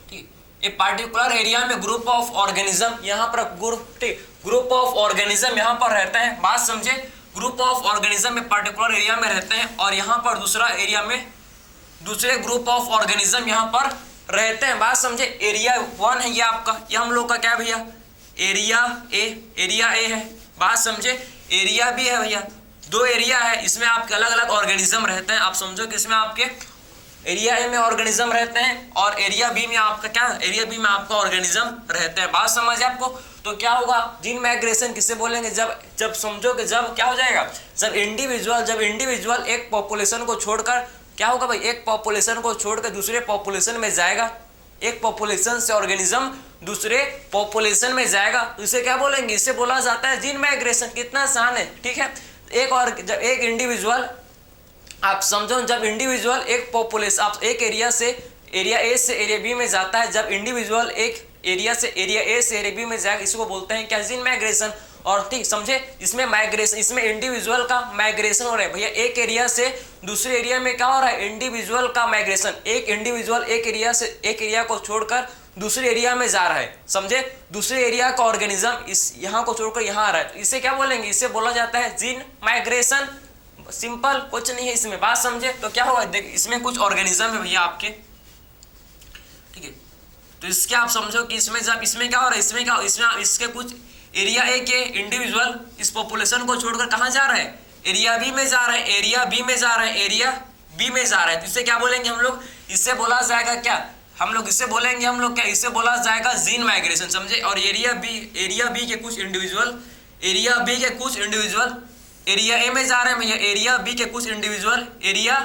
ठीक है, एक पार्टिकुलर एरिया में ग्रुप ऑफ ऑर्गेनिज्म, यहाँ पर ग्रुप ऑफ ऑर्गेनिज्म यहाँ पर रहते हैं। बात समझे, ग्रुप ऑफ ऑर्गेनिज्म में पार्टिकुलर एरिया में रहते हैं, और यहाँ पर दूसरा एरिया में दूसरे ग्रुप ऑफ ऑर्गेनिज्म यहाँ पर रहते हैं। बात समझे, एरिया 1 है ये आपका, ये हम लोग का क्या भैया, एरिया ए है। बात समझे, एरिया भी है भैया, 2 एरिया है, इसमें आपके अलग अलग ऑर्गेनिज्म रहते हैं। आप समझो कि इसमें आपके एरिया ए में ऑर्गेनिज्म रहते हैं और एरिया बी में आपका क्या, एरिया बी में आपका ऑर्गेनिज्म रहते हैं। बात समझ आपको? तो क्या होगा, जीन माइग्रेशन किसे बोलेंगे, जब समझो कि जब क्या हो जाएगा, जब इंडिविजुअल एक पॉपुलेशन को छोड़कर क्या होगा भाई, एक पॉपुलेशन को छोड़कर दूसरे पॉपुलेशन में जाएगा, एक पॉपुलेशन से ऑर्गेनिज्म दूसरे पॉपुलेशन में जाएगा, तो इसे क्या बोलेंगे, इसे बोला जाता है जीन माइग्रेशन। कितना आसान है, ठीक है। जब एक इंडिविजुअल, आप समझो, जब इंडिविजुअल एक पॉपुलेशन, आप एक एरिया ए से एरिया बी में जाता है, जब इंडिविजुअल एक एरिया से एरिया ए से एरिया बी में जाएगा, इसको बोलते हैं क्या, जीन माइग्रेशन। और ठीक समझे, इसमें माइग्रेशन, इसमें इंडिविजुअल का माइग्रेशन हो रहा है भैया, एक एरिया से दूसरे एरिया में क्या हो रहा है, इंडिविजुअल का माइग्रेशन। एक इंडिविजुअल एक एरिया से एक एरिया को छोड़कर दूसरे एरिया में जा रहा है, समझे, दूसरे एरिया का ऑर्गेनिज्म इस यहाँ को छोड़कर यहाँ आ रहा है, तो इसे क्या बोलेंगे, इसे बोला जाता है जीन माइग्रेशन। सिंपल, कुछ नहीं है इसमें, बात समझे। तो क्या होगा, देख इसमें कुछ ऑर्गेनिज्म है भैया आपके, ठीक है, तो इसके आप समझो कि इसमें जब इसमें क्या हो रहा है, इसमें इसके कुछ एरिया ए के इंडिविजुअल इस पॉपुलेशन को छोड़कर कहाँ जा रहा है, एरिया बी में जा रहा है, एरिया बी में जा रहा है, तो इसे क्या बोलेंगे हम लोग, इससे बोला जाएगा क्या, हम लोग इसे बोलेंगे क्या, इसे बोला जाएगा जीन माइग्रेशन, समझे। और एरिया बी के कुछ इंडिविजुअल एरिया ए में जा रहे हैं भैया, एरिया बी के कुछ इंडिविजुअल एरिया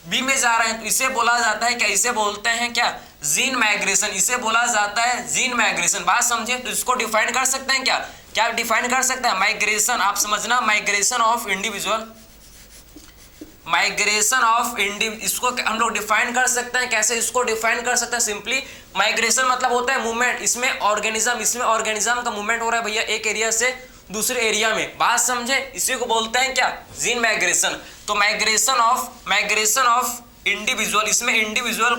बी में जा रहे हैं, तो इसे बोला जाता है क्या, इसे बोलते हैं क्या, जीन माइग्रेशन, इसे बोला जाता है जीन माइग्रेशन। बात समझे, तो इसको डिफाइन कर सकते हैं क्या डिफाइन कर सकते हैं, माइग्रेशन, आप समझना, माइग्रेशन ऑफ इंडिविजुअल, इसको हम लोग डिफाइन कर सकते हैं कैसे, इसको डिफाइन कर सकते हैं सिंपली, माइग्रेशन मतलब होता है मूवमेंट, इसमें ऑर्गेनिज्म का मूवमेंट हो रहा है भैया एक एरिया से दूसरे एरिया में, बात समझे, इसी को बोलते हैं क्या, जीन माइग्रेशन। तो माइग्रेशन ऑफ इंडिविजुअल, इसमें इंडिविजुअल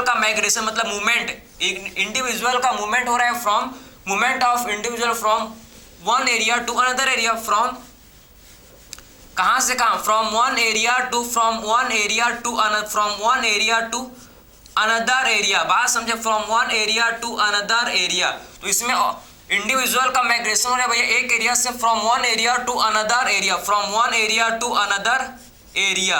का माइग्रेशन मतलब मूवमेंट, इंडिविजुअल का मूवमेंट हो रहा है from one area to another area, from कहां से कहां, from one area to another area, बात समझे, from one area to another area. तो इसमें इंडिविजुअल का माइग्रेशन हो रहा है भैया एक एरिया से, from one area to another area,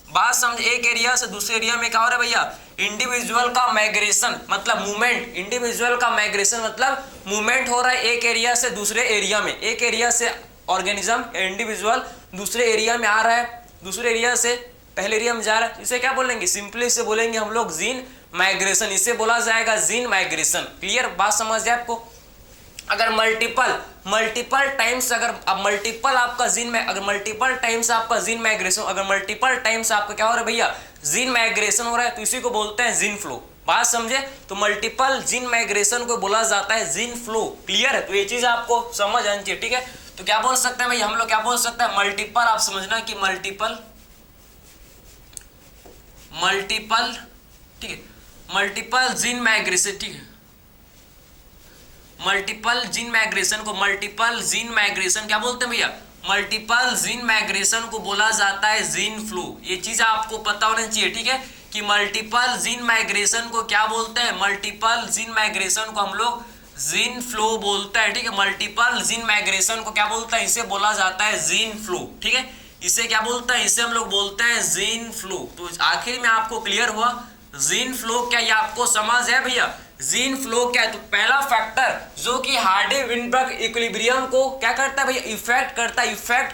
बात समझ, एक एरिया से दूसरे एरिया में क्या हो रहा है भैया, इंडिविजुअल का माइग्रेशन मतलब मूवमेंट, मूवमेंट हो रहा है एक एरिया से दूसरे एरिया में, एक एरिया से ऑर्गेनिज्म इंडिविजुअल दूसरे एरिया में आ रहा है, दूसरे एरिया से पहले एरिया में जा रहा है, इसे क्या बोलेंगे, सिंपली इसे बोलेंगे हम लोग जीन माइग्रेशन, इसे बोला जाएगा जीन माइग्रेशन। क्लियर, बात समझ जाए आपको। अगर मल्टीपल टाइम्स आपका क्या हो रहा है भैया, जीन माइग्रेशन हो रहा है, तो इसी को बोलते हैं जीन फ्लो, बात समझे। तो मल्टीपल जीन माइग्रेशन को बोला जाता है जीन फ्लो। क्लियर है, तो ये चीज आपको समझ आनी चाहिए, ठीक है। तो क्या बोल सकते हैं भाई हम लोग, क्या बोल सकते हैं, मल्टीपल, आप समझना कि मल्टीपल, ठीक है, मल्टीपल जीन माइग्रेशन, ठीक है, मल्टीपल जीन माइग्रेशन क्या बोलते हैं भैया, मल्टीपल जीन माइग्रेशन को बोला जाता है जीन फ्लो। ये चीज आपको पता होना चाहिए, ठीक है, कि मल्टीपल जीन माइग्रेशन को क्या बोलते हैं, मल्टीपल जीन माइग्रेशन को हम लोग जीन फ्लो बोलते हैं, ठीक है। मल्टीपल जीन माइग्रेशन को क्या बोलते हैं, इसे बोला जाता है जीन फ्लो, ठीक है। इसे क्या बोलते हैं, इसे हम लोग बोलते हैं जीन फ्लो। तो आखिर में आपको क्लियर हुआ जीन फ्लो क्या, ये आपको समझ है भैया, जीन फ्लो क्या है। तो पहला फैक्टर जो कि हार्डी-विनबर्ग इक्विलिब्रियम को क्या करता है भैया, इफेक्ट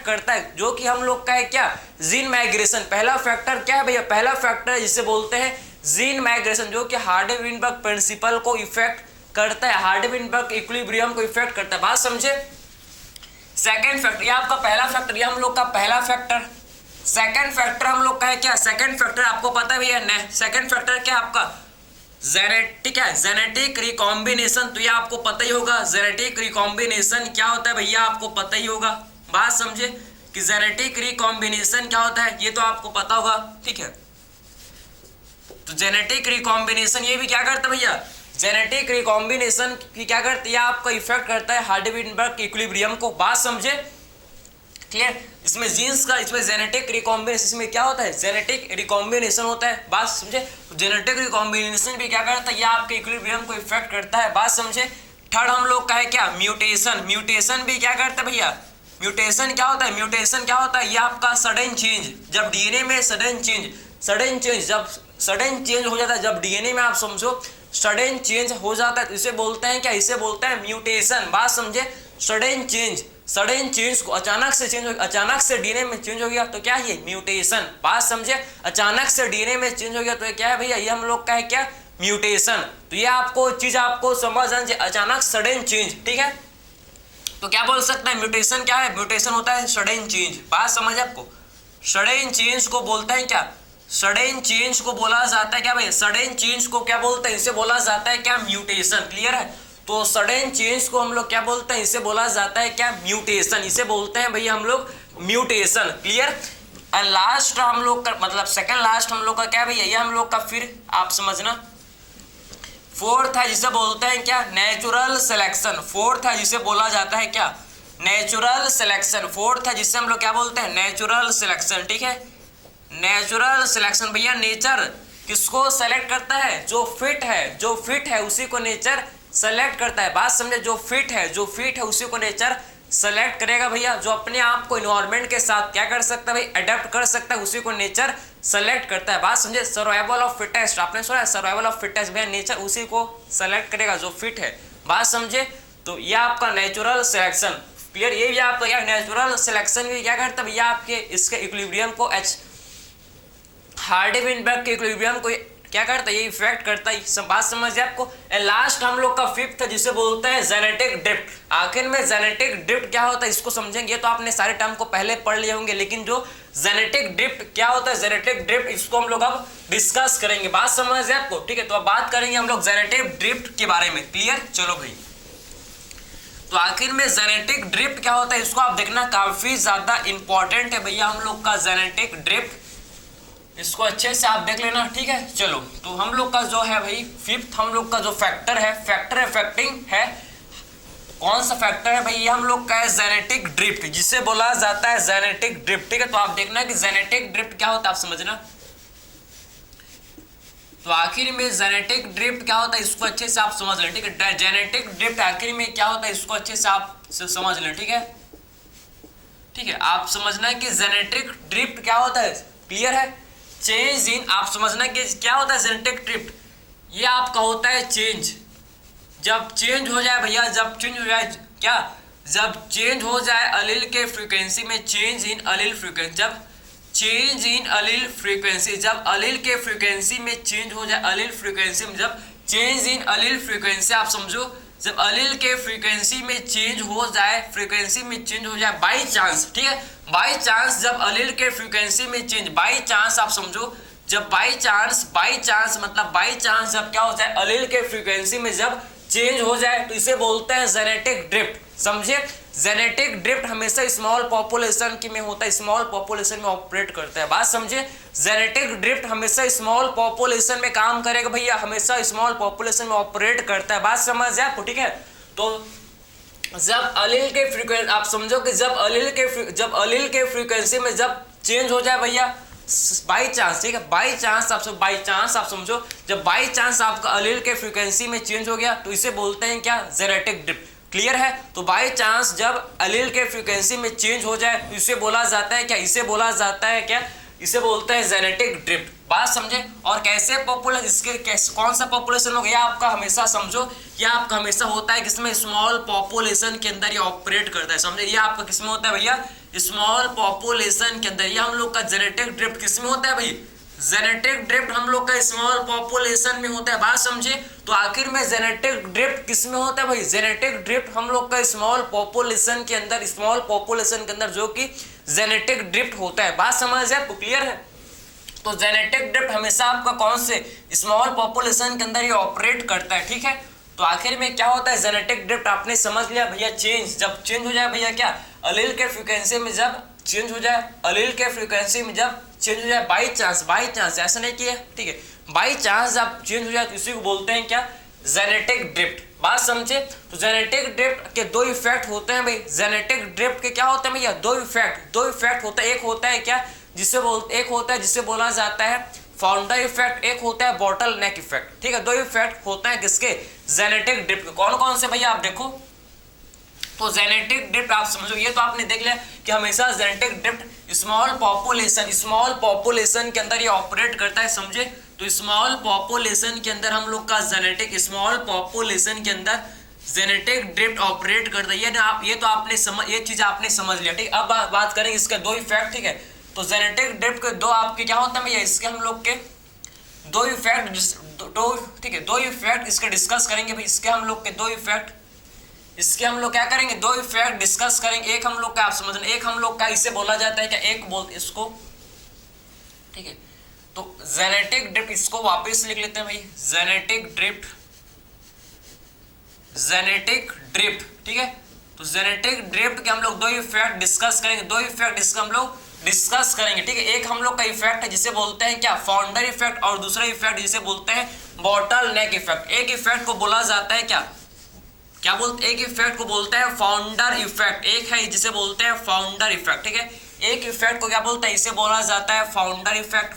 करता है, जो कि हम लोग का है क्या, जीन माइग्रेशन। पहला फैक्टर क्या है भैया, पहला फैक्टर जिसे बोलते हैं जीन माइग्रेशन, जो कि हार्डी-विनबर्ग प्रिंसिपल को इफेक्ट करता है, हार्डी-विनबर्ग इक्विलिब्रियम को इफेक्ट करता है, बात समझे। सेकंड फैक्टर, ये आपका पहला फैक्टर, ये हम लोग का पहला फैक्टर। सेकंड फैक्टर हम लोग का है क्या, सेकंड फैक्टर आपको पता भी है, सेकंड फैक्टर क्या आपका, जेनेटिक रिकॉम्बिनेशन। तो ये आपको पता ही होगा, जेनेटिक रिकॉम्बिनेशन क्या होता है भैया, आपको पता ही होगा, बात समझे, कि जेनेटिक रिकॉम्बिनेशन क्या होता है, ये तो आपको पता होगा, ठीक है। तो जेनेटिक रिकॉम्बिनेशन ये भी क्या करता है भैया, जेनेटिक रिकॉम्बिनेशन की क्या करती है, आपका इफेक्ट करता है हार्डी-विनबर्ग इक्विलिब्रियम को, बात समझे। क्लियर, इसमें जीन्स का, इसमें जेनेटिक रिकॉम्बिनेशन, इसमें क्या होता है, जेनेटिक रिकॉम्बिनेशन होता है, बात समझे। तो जेनेटिक रिकॉम्बिनेशन भी क्या करता है, ये आपके इक्विलिब्रियम को इफेक्ट करता है, बात समझे। थर्ड हम लोग का है क्या, म्यूटेशन भी क्या करता है भैया, म्यूटेशन क्या होता है, ये आपका सडन चेंज, जब डीएनए में सडन चेंज, सडन चेंज, जब सडन चेंज हो जाता है, जब डीएनए में आप समझो सडन चेंज हो जाता है तो इसे बोलते हैं क्या, इसे बोलते हैं म्यूटेशन। बात समझे, सडन चेंज, सडन चेंज को अचानक से चेंज हो, अचानक से डीएनए में चेंज हो गया तो क्या है, म्यूटेशन। बात समझे, अचानक से डीएनए में चेंज हो गया तो ये क्या है भैया, ये हम लोग का है क्या, म्यूटेशन। तो ये आपको चीज आपको समझ आना चाहिए, अचानक सडन चेंज, ठीक है। तो क्या बोल सकते हैं, म्यूटेशन क्या है, म्यूटेशन होता है सडन चेंज। बात समझ आपको, सडन चेंज को बोलते हैं क्या, सडन चेंज को बोला जाता है क्या भाई, सडन चेंज को क्या बोलते हैं, इसे बोला जाता है क्या, म्यूटेशन। क्लियर है, तो सडन चेंज को हम लोग क्या बोलते हैं, इसे बोला जाता है क्या, म्यूटेशन, इसे बोलते हैं भैया हम लोग म्यूटेशन। क्लियर। एंड लास्ट हम लोग का मतलब सेकंड लास्ट हम लोग का क्या भैया, ये हम लोग का फिर आप समझना फोर्थ है जिसे बोलते हैं क्या, नेचुरल सिलेक्शन। फोर्थ है जिसे बोला जाता है क्या, नेचुरल सिलेक्शन। फोर्थ है जिसे हम लोग क्या बोलते हैं, नेचुरल सिलेक्शन। ठीक है, नेचुरल सिलेक्शन भैया, नेचर किसको सेलेक्ट करता है, जो फिट है, जो फिट है उसी को नेचर सेलेक्ट करता है। बात समझे, जो फिट है, जो फिट है उसी को नेचर सेलेक्ट करेगा भैया। जो अपने आप को इन्वायरमेंट के साथ क्या कर सकता है भाई, अडेप्ट कर सकता है, उसी को नेचर सेलेक्ट करता है। बात समझे, सर्वाइवल ऑफ फिटेस्ट, आपने सुना है सर्वाइवल ऑफ फिटेस्ट भैया, नेचर उसी को सेलेक्ट करेगा जो फिट है। बात समझे, तो ये आपका नेचुरल सिलेक्शन। क्लियर, ये भी आपका क्या, नेचुरल सिलेक्शन भी क्या करता है भैया, आपके इसके इक्विलिब्रियम को हार्डी-वेइनबर्ग के इक्विलिब्रियम को क्या करता है, ये इफेक्ट करता है। सब बात समझिए आपको। लास्ट हम लोग का फिफ्थ है जिसे बोलते हैं जेनेटिक ड्रिफ्ट। आखिर में जेनेटिक ड्रिफ्ट क्या होता है इसको समझेंगे, तो आपने सारे टर्म को पहले पढ़ लिए होंगे, लेकिन जो जेनेटिक ड्रिफ्ट क्या होता है, जेनेटिक ड्रिफ्ट इसको हम लोग अब डिस्कस करेंगे। बात समझिए आपको, ठीक है। तो अब बात करेंगे हम लोग जेनेटिक ड्रिफ्ट के बारे में। क्लियर, चलो भाई। तो आखिर में जेनेटिक ड्रिफ्ट क्या होता है इसको आप देखना, काफी ज्यादा इंपॉर्टेंट है भैया हम लोग का जेनेटिक ड्रिफ्ट, इसको अच्छे से आप देख लेना। ठीक है, चलो। तो हम लोग का जो है भाई फिफ्थ हम लोग का जो फैक्टर है, फैक्टर इफेक्टिंग है, कौन सा फैक्टर है भाई, ये हम लोग का है जेनेटिक ड्रिफ्ट, जिसे बोला जाता है जेनेटिक ड्रिफ्ट। ठीक है, तो आप देखना कि जेनेटिक ड्रिफ्ट क्या होता है, आप समझना। तो आखिर में जेनेटिक ड्रिफ्ट क्या होता है इसको अच्छे से आप समझ लें। ठीक है, जेनेटिक ड्रिफ्ट आखिर में क्या होता है इसको अच्छे से आप समझ लें। ठीक है, ठीक है, आप समझना कि जेनेटिक ड्रिफ्ट क्या होता है। क्लियर है, चेंज इन, आप समझना कि क्या होता है जेनेटिक ड्रिफ्ट, ये आपका होता है चेंज। जब चेंज हो जाए भैया, जब चेंज हो जाए क्या, जब चेंज हो जाए अलील के फ्रीक्वेंसी में, चेंज इन अलील फ्रीक्वेंसी, जब चेंज इन अलील फ्रीक्वेंसी, जब अलील के फ्रीक्वेंसी में चेंज हो जाए, अलील फ्रीक्वेंसी में जब चेंज इन अलील फ्रीक्वेंसी, आप समझो जब अलील के फ्रीक्वेंसी में चेंज हो जाए, फ्रीक्वेंसी में चेंज हो जाए बाई चांस। ठीक है, बाई चांस जब अलील के फ्रीक्वेंसी में चेंज, बाई चांस आप समझो, जब बाई चांस मतलब बाई चांस जब क्या हो जाए अलील के फ्रीक्वेंसी में जब चेंज हो जाए तो इसे बोलते हैं जेनेटिक ड्रिफ्ट। समझे, जेनेटिक ड्रिफ्ट हमेशा स्मॉल पॉपुलेशन की में होता है, स्मॉल पॉपुलेशन में ऑपरेट करता है। बात समझे, जेनेटिक ड्रिफ्ट हमेशा स्मॉल पॉपुलेशन में काम करेगा भैया, हमेशा स्मॉल पॉपुलेशन में ऑपरेट करता है। बात समझ जाए आपको। ठीक है, तो जब अलील के फ्रीक्वेंसी, आप समझो कि जब अलील के फ्रीक्वेंसी में जब चेंज हो जाए भैया बाई चांस, ठीक है, बाई चांस आप समझो, जब बाई चांस आपका अलील के फ्रीक्वेंसी में चेंज हो गया तो इसे बोलते हैं क्या, जेनेटिक ड्रिफ्ट। क्लियर है, तो बाई चांस जब अलील के फ्रीक्वेंसी में चेंज हो जाए तो इसे बोला जाता है क्या, इसे बोला जाता है क्या, इसे बोलते हैं जेनेटिक ड्रिफ्ट। बात समझे, और कैसे पॉपुलेशन, इसके कौन सा पॉपुलेशन हो गया आपका, हमेशा समझो ये आपका हमेशा होता है किसमें, स्मॉल पॉपुलेशन के अंदर ये ऑपरेट करता है। समझे, ये आपका किसमें होता है भैया, स्मॉल पॉपुलेशन के अंदर। ये हम लोग का जेनेटिक ड्रिफ्ट किसमें होता है भाई, जेनेटिक ड्रिफ्ट हम लोग का स्मॉल पॉपुलेशन में होता है। बात समझे, तो आखिर में जेनेटिक ड्रिफ्ट किसमें होता है भाई, जेनेटिक ड्रिफ्ट हम लोग का स्मॉल पॉपुलेशन के अंदर, स्मॉल पॉपुलेशन के अंदर जो कि जेनेटिक ड्रिफ्ट होता है। बात समझ आपको, क्लियर है। तो जेनेटिक ड्रिफ्ट हमेशा आपका कौन से, स्मॉल पॉपुलेशन के अंदर ये ऑपरेट करता है। ठीक है, तो आखिर में क्या होता है जेनेटिक ड्रिफ्ट, आपने समझ लिया भैया, चेंज, जब चेंज हो जाए भैया क्या, अलील के फ्रीक्वेंसी में जब चेंज हो जाए, अलील के फ्रीक्वेंसी में जब चेंज हो जाए बाई चांस, ऐसा नहीं किया, ठीक है, बाई चांस जब चेंज हो जाए तो इसी को बोलते हैं क्या, जेनेटिक ड्रिफ्ट। बात समझे, तो जेनेटिक ड्रिफ्ट के दो इफेक्ट होते हैं भाई, जेनेटिक ड्रिफ्ट के क्या होते हैं भैया, दो इफेक्ट होता है। एक होता है क्या, एक होता है जिसे बोला जाता है फाउंडर इफेक्ट, एक होता है बॉटल नेक इफेक्ट। ठीक है, दो इफेक्ट होते हैं किसके, जेनेटिक ड्रिफ्ट के। कौन कौन से भैया आप देखो, तो जेनेटिक ड्रिफ्ट आप समझो, ये तो आपने देख लिया कि हमेशा जेनेटिक ड्रिफ्ट स्मॉल पॉपुलेशन के अंदर ये ऑपरेट करता है, समझे। तो स्मॉल पॉपुलेशन के अंदर हम लोग का जेनेटिक स्मॉल पॉपुलेशन के अंदर जेनेटिक ड्रिफ्ट ऑपरेट करता है। आप ये तो आपने ये चीज आपने समझ लिया, ठीक। अब बात करेंगे इसके दो इफेक्ट, ठीक है। तो जेनेटिक ड्रिफ्ट के दो आपके क्या होता है भैया, इसके हम लोग के दो इफेक्ट, ठीक है, दो इफेक्ट इसके डिस्कस करेंगे भाई। इसके हम लोग के दो इफेक्ट, इसके हम लोग क्या करेंगे, दो इफेक्ट डिस्कस करेंगे। एक हम लोग का आप समझना, एक हम लोग का इसे बोला जाता है क्या, एक बोल इसको, ठीक है। तो जेनेटिक ड्रिफ्ट, इसको वापस लिख लेते हैं भाई, जेनेटिक ड्रिफ्ट, ठीक है। तो जेनेटिक ड्रिफ्ट के हम लोग दो इफेक्ट डिस्कस करेंगे, दो इफेक्ट इसका हम लोग डिस्कस करेंगे, ठीक है। एक हम लोग का इफेक्ट है जिसे बोलते हैं क्या, फाउंडर इफेक्ट, और दूसरा इफेक्ट जिसे बोलते हैं बॉटल नेक इफेक्ट। एक इफेक्ट को बोला जाता है क्या बोलते, एक इफेक्ट को बोलते हैं फाउंडर इफेक्ट, एक है जिसे बोलते हैं फाउंडर इफेक्ट, ठीक है। एक इफेक्ट को क्या बोलते हैं, इसे बोला जाता है फाउंडर इफेक्ट,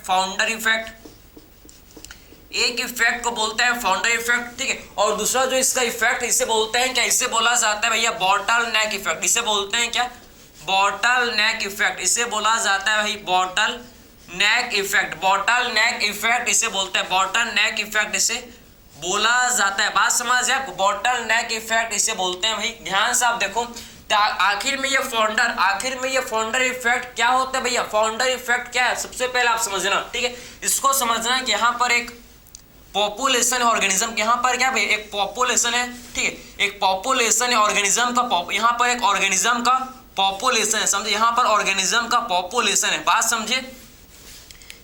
एक इफेक्ट को बोलते हैं फाउंडर इफेक्ट, ठीक है। और दूसरा जो इसका इफेक्ट है इसे बोलते हैं क्या, इसे बोला जाता है भैया बॉटल नेक इफेक्ट, इसे बोलते हैं क्या, बॉटल नेक इफेक्ट, इसे बोला जाता है भाई बॉटल नेक इफेक्ट, इसे बोलते हैं बॉटल नेक इफेक्ट, इसे बोला जाता है। बात समझ है आपको, बॉटल नेक इफेक्ट इसे बोलते हैं भाई। ध्यान से आप देखो, आखिर में ये फाउंडर इफेक्ट क्या होता है भैया, फाउंडर इफेक्ट क्या है, सबसे पहले आप समझना, ठीक है। इसको समझना कि यहाँ पर एक पॉपुलेशन है ऑर्गेनिज्म, यहाँ पर क्या भाई एक पॉपुलेशन है, ठीक है। एक पॉपुलेशन है ऑर्गेनिज्म का, यहाँ पर एक ऑर्गेनिज्म का पॉपुलेशन है, समझे। यहाँ पर ऑर्गेनिज्म का पॉपुलेशन है, बात समझे।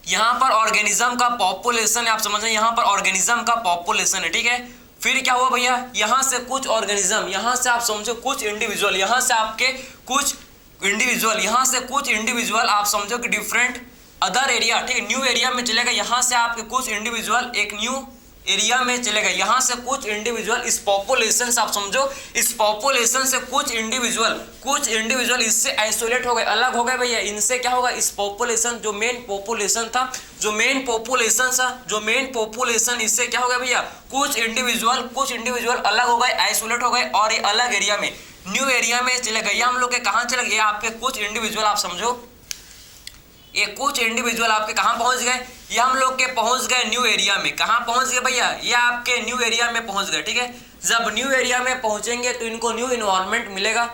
यहाँ पर ऑर्गेनिज्म का पॉपुलेशन है, आप समझ रहे हैं, यहाँ पर ऑर्गेनिज्म का पॉपुलेशन है, ठीक है। फिर क्या हुआ भैया, यहाँ से कुछ ऑर्गेनिज्म, यहाँ से आप समझो कुछ इंडिविजुअल, यहाँ से आपके कुछ इंडिविजुअल, यहाँ से कुछ इंडिविजुअल आप समझो कि डिफरेंट अदर एरिया, ठीक है, न्यू एरिया में चले गए। यहाँ से आपके कुछ इंडिविजुअल एक न्यू एरिया में चले गए, यहाँ से कुछ इंडिविजुअल, इस पॉपुलेशन से आप समझो, इस पॉपुलेशन से कुछ इंडिविजुअल इससे आइसोलेट हो गए, अलग हो गए भैया। इनसे क्या होगा, इस पॉपुलेशन जो मेन पॉपुलेशन इससे क्या हो गया भैया, कुछ इंडिविजुअल अलग हो गए, आइसोलेट हो गए, और ये अलग एरिया में न्यू एरिया में चले गए। हम लोग के कहाँ चले गए, आपके कुछ इंडिविजुअल आप समझो, ये कुछ इंडिविजुअल आपके कहाँ पहुंच गए, ये हम लोग के पहुंच गए न्यू एरिया में। कहाँ पहुंच गए भैया, ये आपके न्यू एरिया में पहुंच गए, ठीक है। जब न्यू एरिया में पहुंचेंगे तो इनको न्यू इन्वायरमेंट मिलेगा,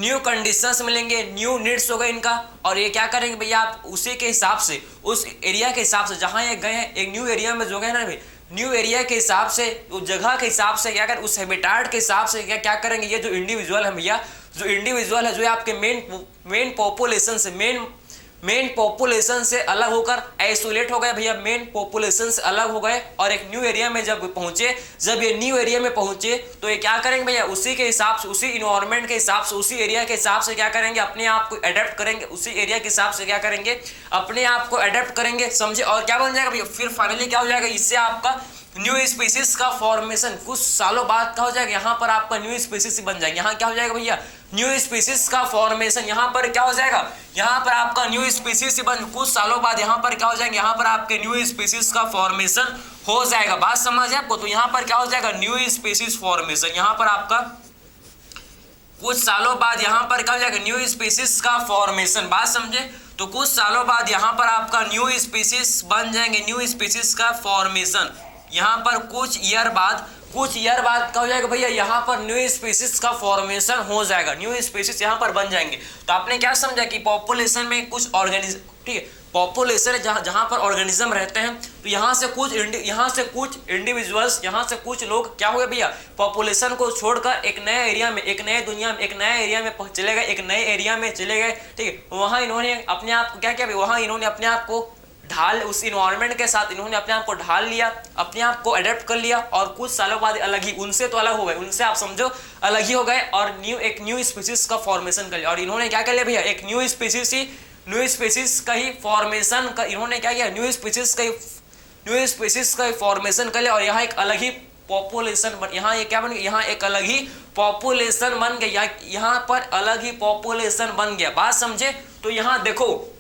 न्यू कंडीशंस मिलेंगे, न्यू नीड्स होगा इनका, और ये क्या करेंगे भैया, आप उसी के हिसाब से, उस एरिया के हिसाब से जहाँ ये गए हैं, एक न्यू एरिया में जो गए ना भाई, न्यू एरिया के हिसाब से, उस जगह के हिसाब से क्या करें, उस हैबिटेट के हिसाब से क्या करेंगे, ये जो इंडिविजुअल है भैया, जो इंडिविजुअल है, जो आपके मेन पॉपुलेशन से अलग होकर आइसोलेट हो गए भैया, मेन पॉपुलेशन से अलग हो गए, और एक न्यू एरिया में जब ये न्यू एरिया में पहुंचे तो ये क्या करेंगे भैया, उसी के हिसाब से, उसी इन्वायरमेंट के हिसाब से, उसी एरिया के हिसाब से क्या करेंगे, अपने आप को अडेप्ट करेंगे, उसी एरिया के हिसाब से क्या करेंगे, अपने आप को अडेप्ट करेंगे, समझे। और क्या बन जाएगा भैया, फिर फाइनली क्या हो जाएगा, इससे आपका न्यू स्पीसीज का फॉर्मेशन कुछ सालों बाद क्या हो जाएगा, यहाँ पर आपका न्यू स्पीसीज बन जाएगा। यहाँ क्या हो जाएगा भैया, न्यू स्पीसीज का फॉर्मेशन, यहाँ पर क्या हो जाएगा, यहाँ पर आपका न्यू स्पीसीज बन, कुछ सालों बाद यहाँ पर क्या हो जाएंगे, यहाँ पर आपके न्यू स्पीसीज का फॉर्मेशन हो जाएगा। बात समझ है आपको, तो यहाँ पर क्या हो जाएगा, न्यू स्पीसीज फॉर्मेशन, यहाँ पर आपका कुछ सालों बाद यहाँ पर क्या हो जाएगा, न्यू स्पीसीज का फॉर्मेशन। बात समझे, तो कुछ सालों बाद यहाँ पर आपका न्यू स्पीसीज बन जाएंगे, न्यू स्पीसीज का फॉर्मेशन। यहाँ पर कुछ ईयर बाद क्या हो जाएगा भैया, यहाँ पर न्यू स्पीसीज का फॉर्मेशन हो जाएगा, न्यू स्पीसीज यहाँ पर बन जाएंगे। तो आपने क्या समझा कि पॉपुलेशन में कुछ ऑर्गेनिज्म, ठीक है, पॉपुलेशन है जहाँ पर ऑर्गेनिज्म रहते हैं, तो यहाँ से कुछ इंडिविजुअल्स, यहाँ से कुछ लोग क्या हुए भैया, पॉपुलेशन को छोड़कर एक नए एरिया में, एक नए दुनिया में, एक नए एरिया में चले गए, एक नए एरिया में चले गए, ठीक है। वहाँ इन्होंने अपने आप को क्या किया, वहाँ इन्होंने अपने आप को ढाल, उस इन्वायरमेंट के साथ इन्होंने अपने आप को ढाल लिया, अपने आप को अडेप्ट कर लिया, और कुछ सालों बाद अलग ही, उनसे तो अलग हो गए, उनसे आप समझो अलग ही हो गए, और एक न्यू स्पीसीज का फॉर्मेशन कर लिया। और इन्होंने क्या कर लिया भैया, एक न्यू स्पीसीज का ही फॉर्मेशन का इन्होंने क्या किया, न्यू स्पीसीज का ही फॉर्मेशन कर लिया, और यहाँ एक अलग ही पॉपुलेशन बन, यहाँ ये क्या बन गया, यहाँ एक अलग ही पॉपुलेशन बन गया, यहाँ पर अलग ही पॉपुलेशन बन गया। बात समझे, तो यहाँ देखो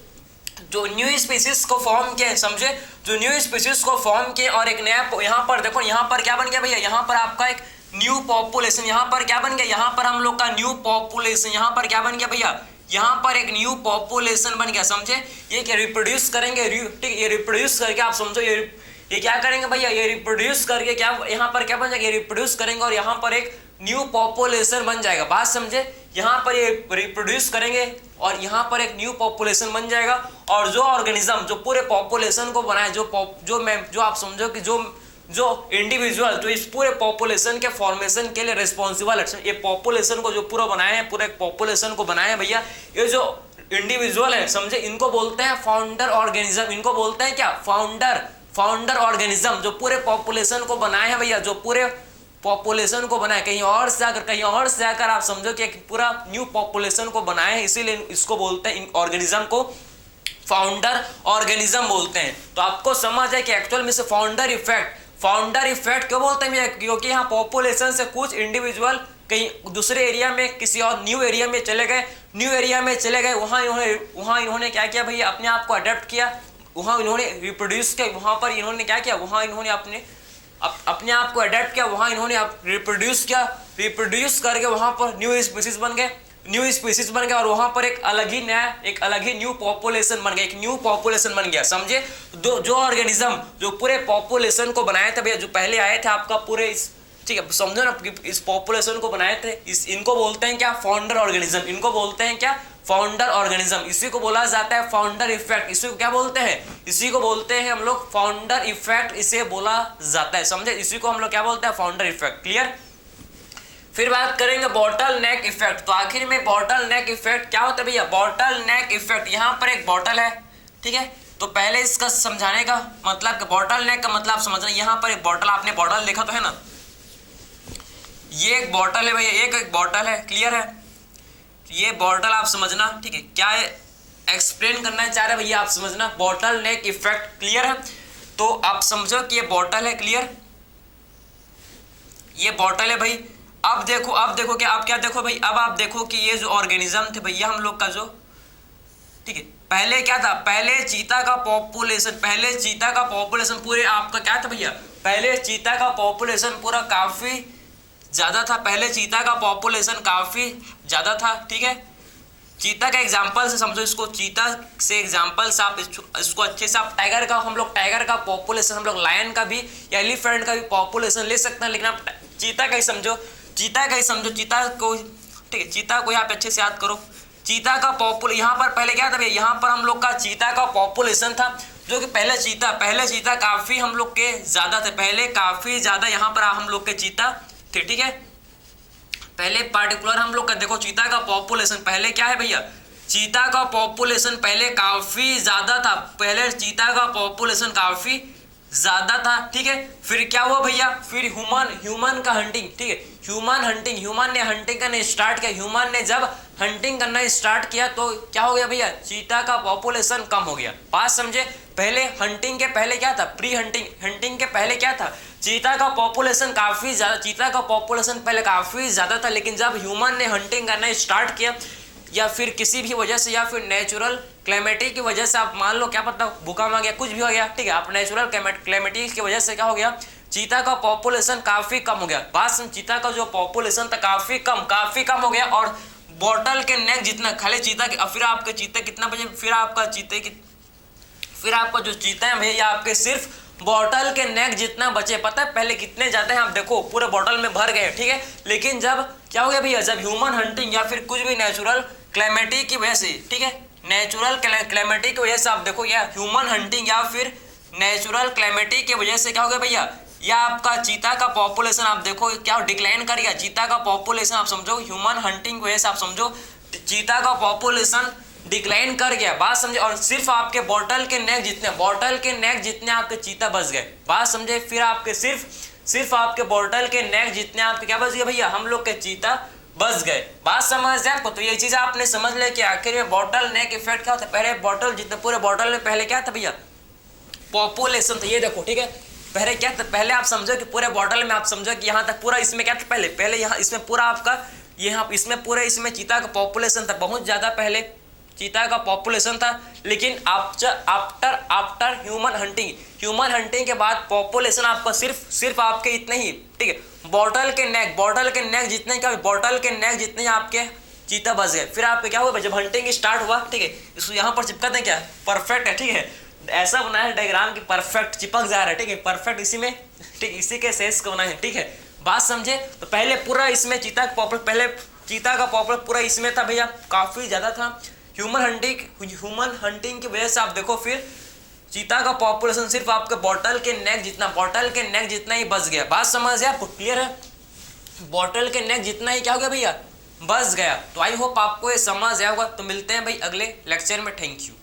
जो न्यू स्पीसीज को फॉर्म किया, समझे, जो न्यू स्पीसीज को फॉर्म किए, और एक नया यहाँ पर देखो, यहाँ पर क्या बन गया भैया, यहाँ पर आपका एक न्यू पॉपुलेशन, यहाँ पर क्या बन गया, यहाँ पर हम लोग का न्यू पॉपुलेशन, यहाँ पर क्या बन गया भैया, यहाँ पर एक न्यू पॉपुलेशन बन गया, समझे। ये क्या रिप्रोड्यूस करेंगे, ठीक, ये रिप्रोड्यूस करके आप समझो, ये क्या करेंगे भैया, ये रिप्रोड्यूस करके क्या यहाँ पर क्या बन जाएगा, ये रिप्रोड्यूस करेंगे और यहाँ पर एक न्यू पॉपुलेशन बन जाएगा, बात समझे। यहाँ पर ये रिप्रोड्यूस करेंगे और यहाँ पर एक न्यू पॉपुलेशन बन जाएगा। और जो ऑर्गेनिज्म जो पूरे पॉपुलेशन को बनाए, जो आप समझो कि जो इंडिविजुअल जो इस पूरे पॉपुलेशन के फॉर्मेशन के लिए रिस्पॉन्सिबल है, ये पॉपुलेशन को जो पूरा बनाए हैं, पूरे पॉपुलेशन को बनाए हैं भैया, ये जो इंडिविजुअल है समझे, इनको बोलते हैं फाउंडर ऑर्गेनिज्म। इनको बोलते हैं क्या, फाउंडर ऑर्गेनिज्म। जो पूरे पॉपुलेशन को बनाए हैं भैया, जो पूरे पॉपुलेशन को बनाए, कहीं और से आकर आप समझो कि एक पूरा न्यू पॉपुलेशन को बनाए हैं, इसीलिए इसको बोलते हैं, ऑर्गेनिज्म को फाउंडर ऑर्गेनिज्म बोलते हैं। तो आपको समझ है कि एक्चुअल में से फाउंडर इफेक्ट क्यों बोलते हैं, क्योंकि यहाँ पॉपुलेशन से कुछ इंडिविजुअल कहीं दूसरे एरिया में, किसी और न्यू एरिया में चले गए, वहाँ इन्होंने क्या किया भैया, अपने आप को अडेप्ट किया, वहाँ इन्होंने रिप्रोड्यूस किया, वहाँ पर इन्होंने क्या किया, वहाँ इन्होंने अपने आप को अडेप्ट किया, वहाँ इन्होंने रिप्रोड्यूस करके वहाँ पर न्यू स्पीसीज बन गए और वहाँ पर एक अलग ही न्यू पॉपुलेशन बन गया, समझे। जो ऑर्गेनिज्म जो पूरे पॉपुलेशन को बनाए थे भैया, जो पहले आए थे आपका पूरे इस, ठीक है, समझो ना, इस पॉपुलेशन को बनाए थे, इनको बोलते हैं क्या, फाउंडर ऑर्गेनिज्म। इनको बोलते हैं क्या, फाउंडर ऑर्गेनिज्म। इसी को बोला जाता है फाउंडर इफेक्ट। इसी को क्या बोलते हैं, इसी को बोलते हैं हम लोग फाउंडर इफेक्ट, इसे बोला जाता है, समझे। इसी को हम लोग क्या बोलते हैं, फाउंडर इफेक्ट। क्लियर। फिर बात करेंगे बॉटल नेक इफेक्ट। तो आखिर में बॉटल नेक इफेक्ट क्या होता है भैया, बॉटल नेक इफेक्ट, यहाँ पर एक बॉटल है, ठीक है। तो पहले इसका समझाने का मतलब, बॉटल नेक का मतलब समझना, यहाँ पर एक बॉटल, आपने बॉटल देखा तो है ना, ये एक बॉटल है भैया, एक बॉटल है, क्लियर है। ये बॉटल आप समझना, ठीक है, क्या एक्सप्लेन करना चाह रहे भैया, आप समझना, बॉटल नेक इफेक्ट, क्लियर है। तो आप समझो कि ये बॉटल है, क्लियर, ये बॉटल है भाई। अब देखो क्या देखो भाई, अब आप देखो कि ये जो ऑर्गेनिज्म थे भैया हम लोग का जो, ठीक है, पहले क्या था, पहले चीता का पॉपुलेशन पूरे आपका क्या था भैया, पहले चीता का पॉपुलेशन पूरा काफी ज्यादा था, पहले चीता का पॉपुलेशन काफी ज्यादा था, ठीक है। चीता का एग्जांपल से समझो इसको, चीता से एग्जांपल से आप इसको अच्छे से, आप टाइगर का, हम लोग टाइगर का पॉपुलेशन, हम लोग लायन का भी या एलिफेंट का भी पॉपुलेशन ले सकते हैं, लेकिन आप चीता का ही समझो, चीता को, ठीक है, चीता को यहाँ पे अच्छे से याद करो। चीता का यहाँ पर पहले क्या था भैया, यहाँ पर हम लोग का चीता का पॉपुलेशन था, जो कि पहले चीता काफी हम लोग के ज्यादा थे, पहले काफी ज्यादा यहाँ पर हम लोग के चीता थे, ठीक है। पहले पार्टिकुलर हम लोग का देखो, चीता का पॉपुलेशन पहले क्या है भैया, चीता का पॉपुलेशन पहले काफी ज्यादा था, पहले चीता का पॉपुलेशन काफी ज्यादा था, ठीक है। फिर क्या हुआ भैया, फिर ह्यूमन का हंटिंग, ठीक है, ह्यूमन ने हंटिंग करना स्टार्ट किया। ह्यूमन ने जब हंटिंग करना स्टार्ट किया तो क्या हो गया भैया, चीता का पॉपुलेशन कम हो गया, बात समझे। पहले हंटिंग के पहले क्या था, प्री हंटिंग के पहले क्या था, चीता का पॉपुलेशन काफी ज्यादा, चीता का पॉपुलेशन पहले काफी ज्यादा था, लेकिन जब ह्यूमन ने हंटिंग करना स्टार्ट किया, या फिर किसी भी वजह से, या फिर नेचुरल क्लाइमेटी की वजह से, आप मान लो क्या पता भूकंप आ गया, कुछ भी हो गया, ठीक है, आप नेचुरल क्लाइमेटी की वजह से क्या हो गया, चीता का पॉपुलेशन काफी कम हो गया। बात समझ, चीता का जो पॉपुलेशन था काफी कम हो गया, और बॉटल के नेक जितना, खाली चीता के, फिर आपके चीते कितना बचे, फिर आपका जो चीता है भैया, आपके सिर्फ बॉटल के नेक जितना बचे। पता है पहले कितने जाते हैं, आप देखो पूरे बॉटल में भर गए, ठीक है, लेकिन जब क्या हो गया भैया, जब ह्यूमन हंटिंग या फिर कुछ भी नेचुरल क्लाइमेटी की वजह से, ठीक है, नेचुरल क्लाइमेटी की वजह से, आप देखो या ह्यूमन हंटिंग या फिर नेचुरल क्लाइमेटी की वजह से क्या हो गया भैया, या आपका चीता का पॉपुलेशन आप देखो क्या डिक्लाइन कर गया, चीता का पॉपुलेशन आप समझो, ह्यूमन हंटिंग की वजह से आप समझो चीता का पॉपुलेशन डिक्लाइन कर गया, बात समझे। और सिर्फ आपके बॉटल के नेक जितने आपके चीता बच गए, बात समझे। फिर आपके सिर्फ आपके बॉटल के नेक जितने आपके क्या बच गए भैया, हम लोग के चीता बच गए, बात समझ जाए आपको। तो ये चीज आपने समझ ले कि आखिर में बॉटल नेक इफेक्ट क्या होता है। पहले बॉटल जितने पूरे बॉटल में पहले क्या था भैया, पॉपुलेशन था, ये देखो, ठीक है, पहले क्या था, पहले आप समझो कि पूरे बॉटल में आप समझो कि यहाँ तक पूरा इसमें क्या था, पहले यहाँ इसमें पूरा आपका यहाँ इसमें पूरे इसमें चीता का पॉपुलेशन था बहुत ज्यादा पहले, चीता का पॉपुलेशन था, लेकिन आफ्टर ह्यूमन हंटिंग के बाद पॉपुलेशन आपका सिर्फ आपके इतने ही, ठीक है, बॉटल के नेक जितने आपके चीता बच गए। फिर आपके क्या हुआ, जब हंटिंग स्टार्ट हुआ, ठीक है, इसको यहाँ पर चिपका दें, क्या परफेक्ट है, ठीक है, ऐसा बनाया है डायग्राम की परफेक्ट चिपक जा रहा है, ठीक है, परफेक्ट इसी में, ठीक, इसी के सेस को बनाए, ठीक है, बात समझे। तो पहले पूरा इसमें चीता का पॉपुलर पूरा इसमें था भैया, काफी ज्यादा था। ह्यूमन हंटिंग की वजह से आप देखो फिर चीता का पॉपुलेशन सिर्फ आपके बॉटल के नेक जितना ही बच गया। बात समझ गया, आपको क्लियर है, बॉटल के नेक जितना ही क्या हो गया भैया, बच गया। तो आई होप आपको ये समझ आया होगा। तो मिलते हैं भाई अगले लेक्चर में, थैंक यू।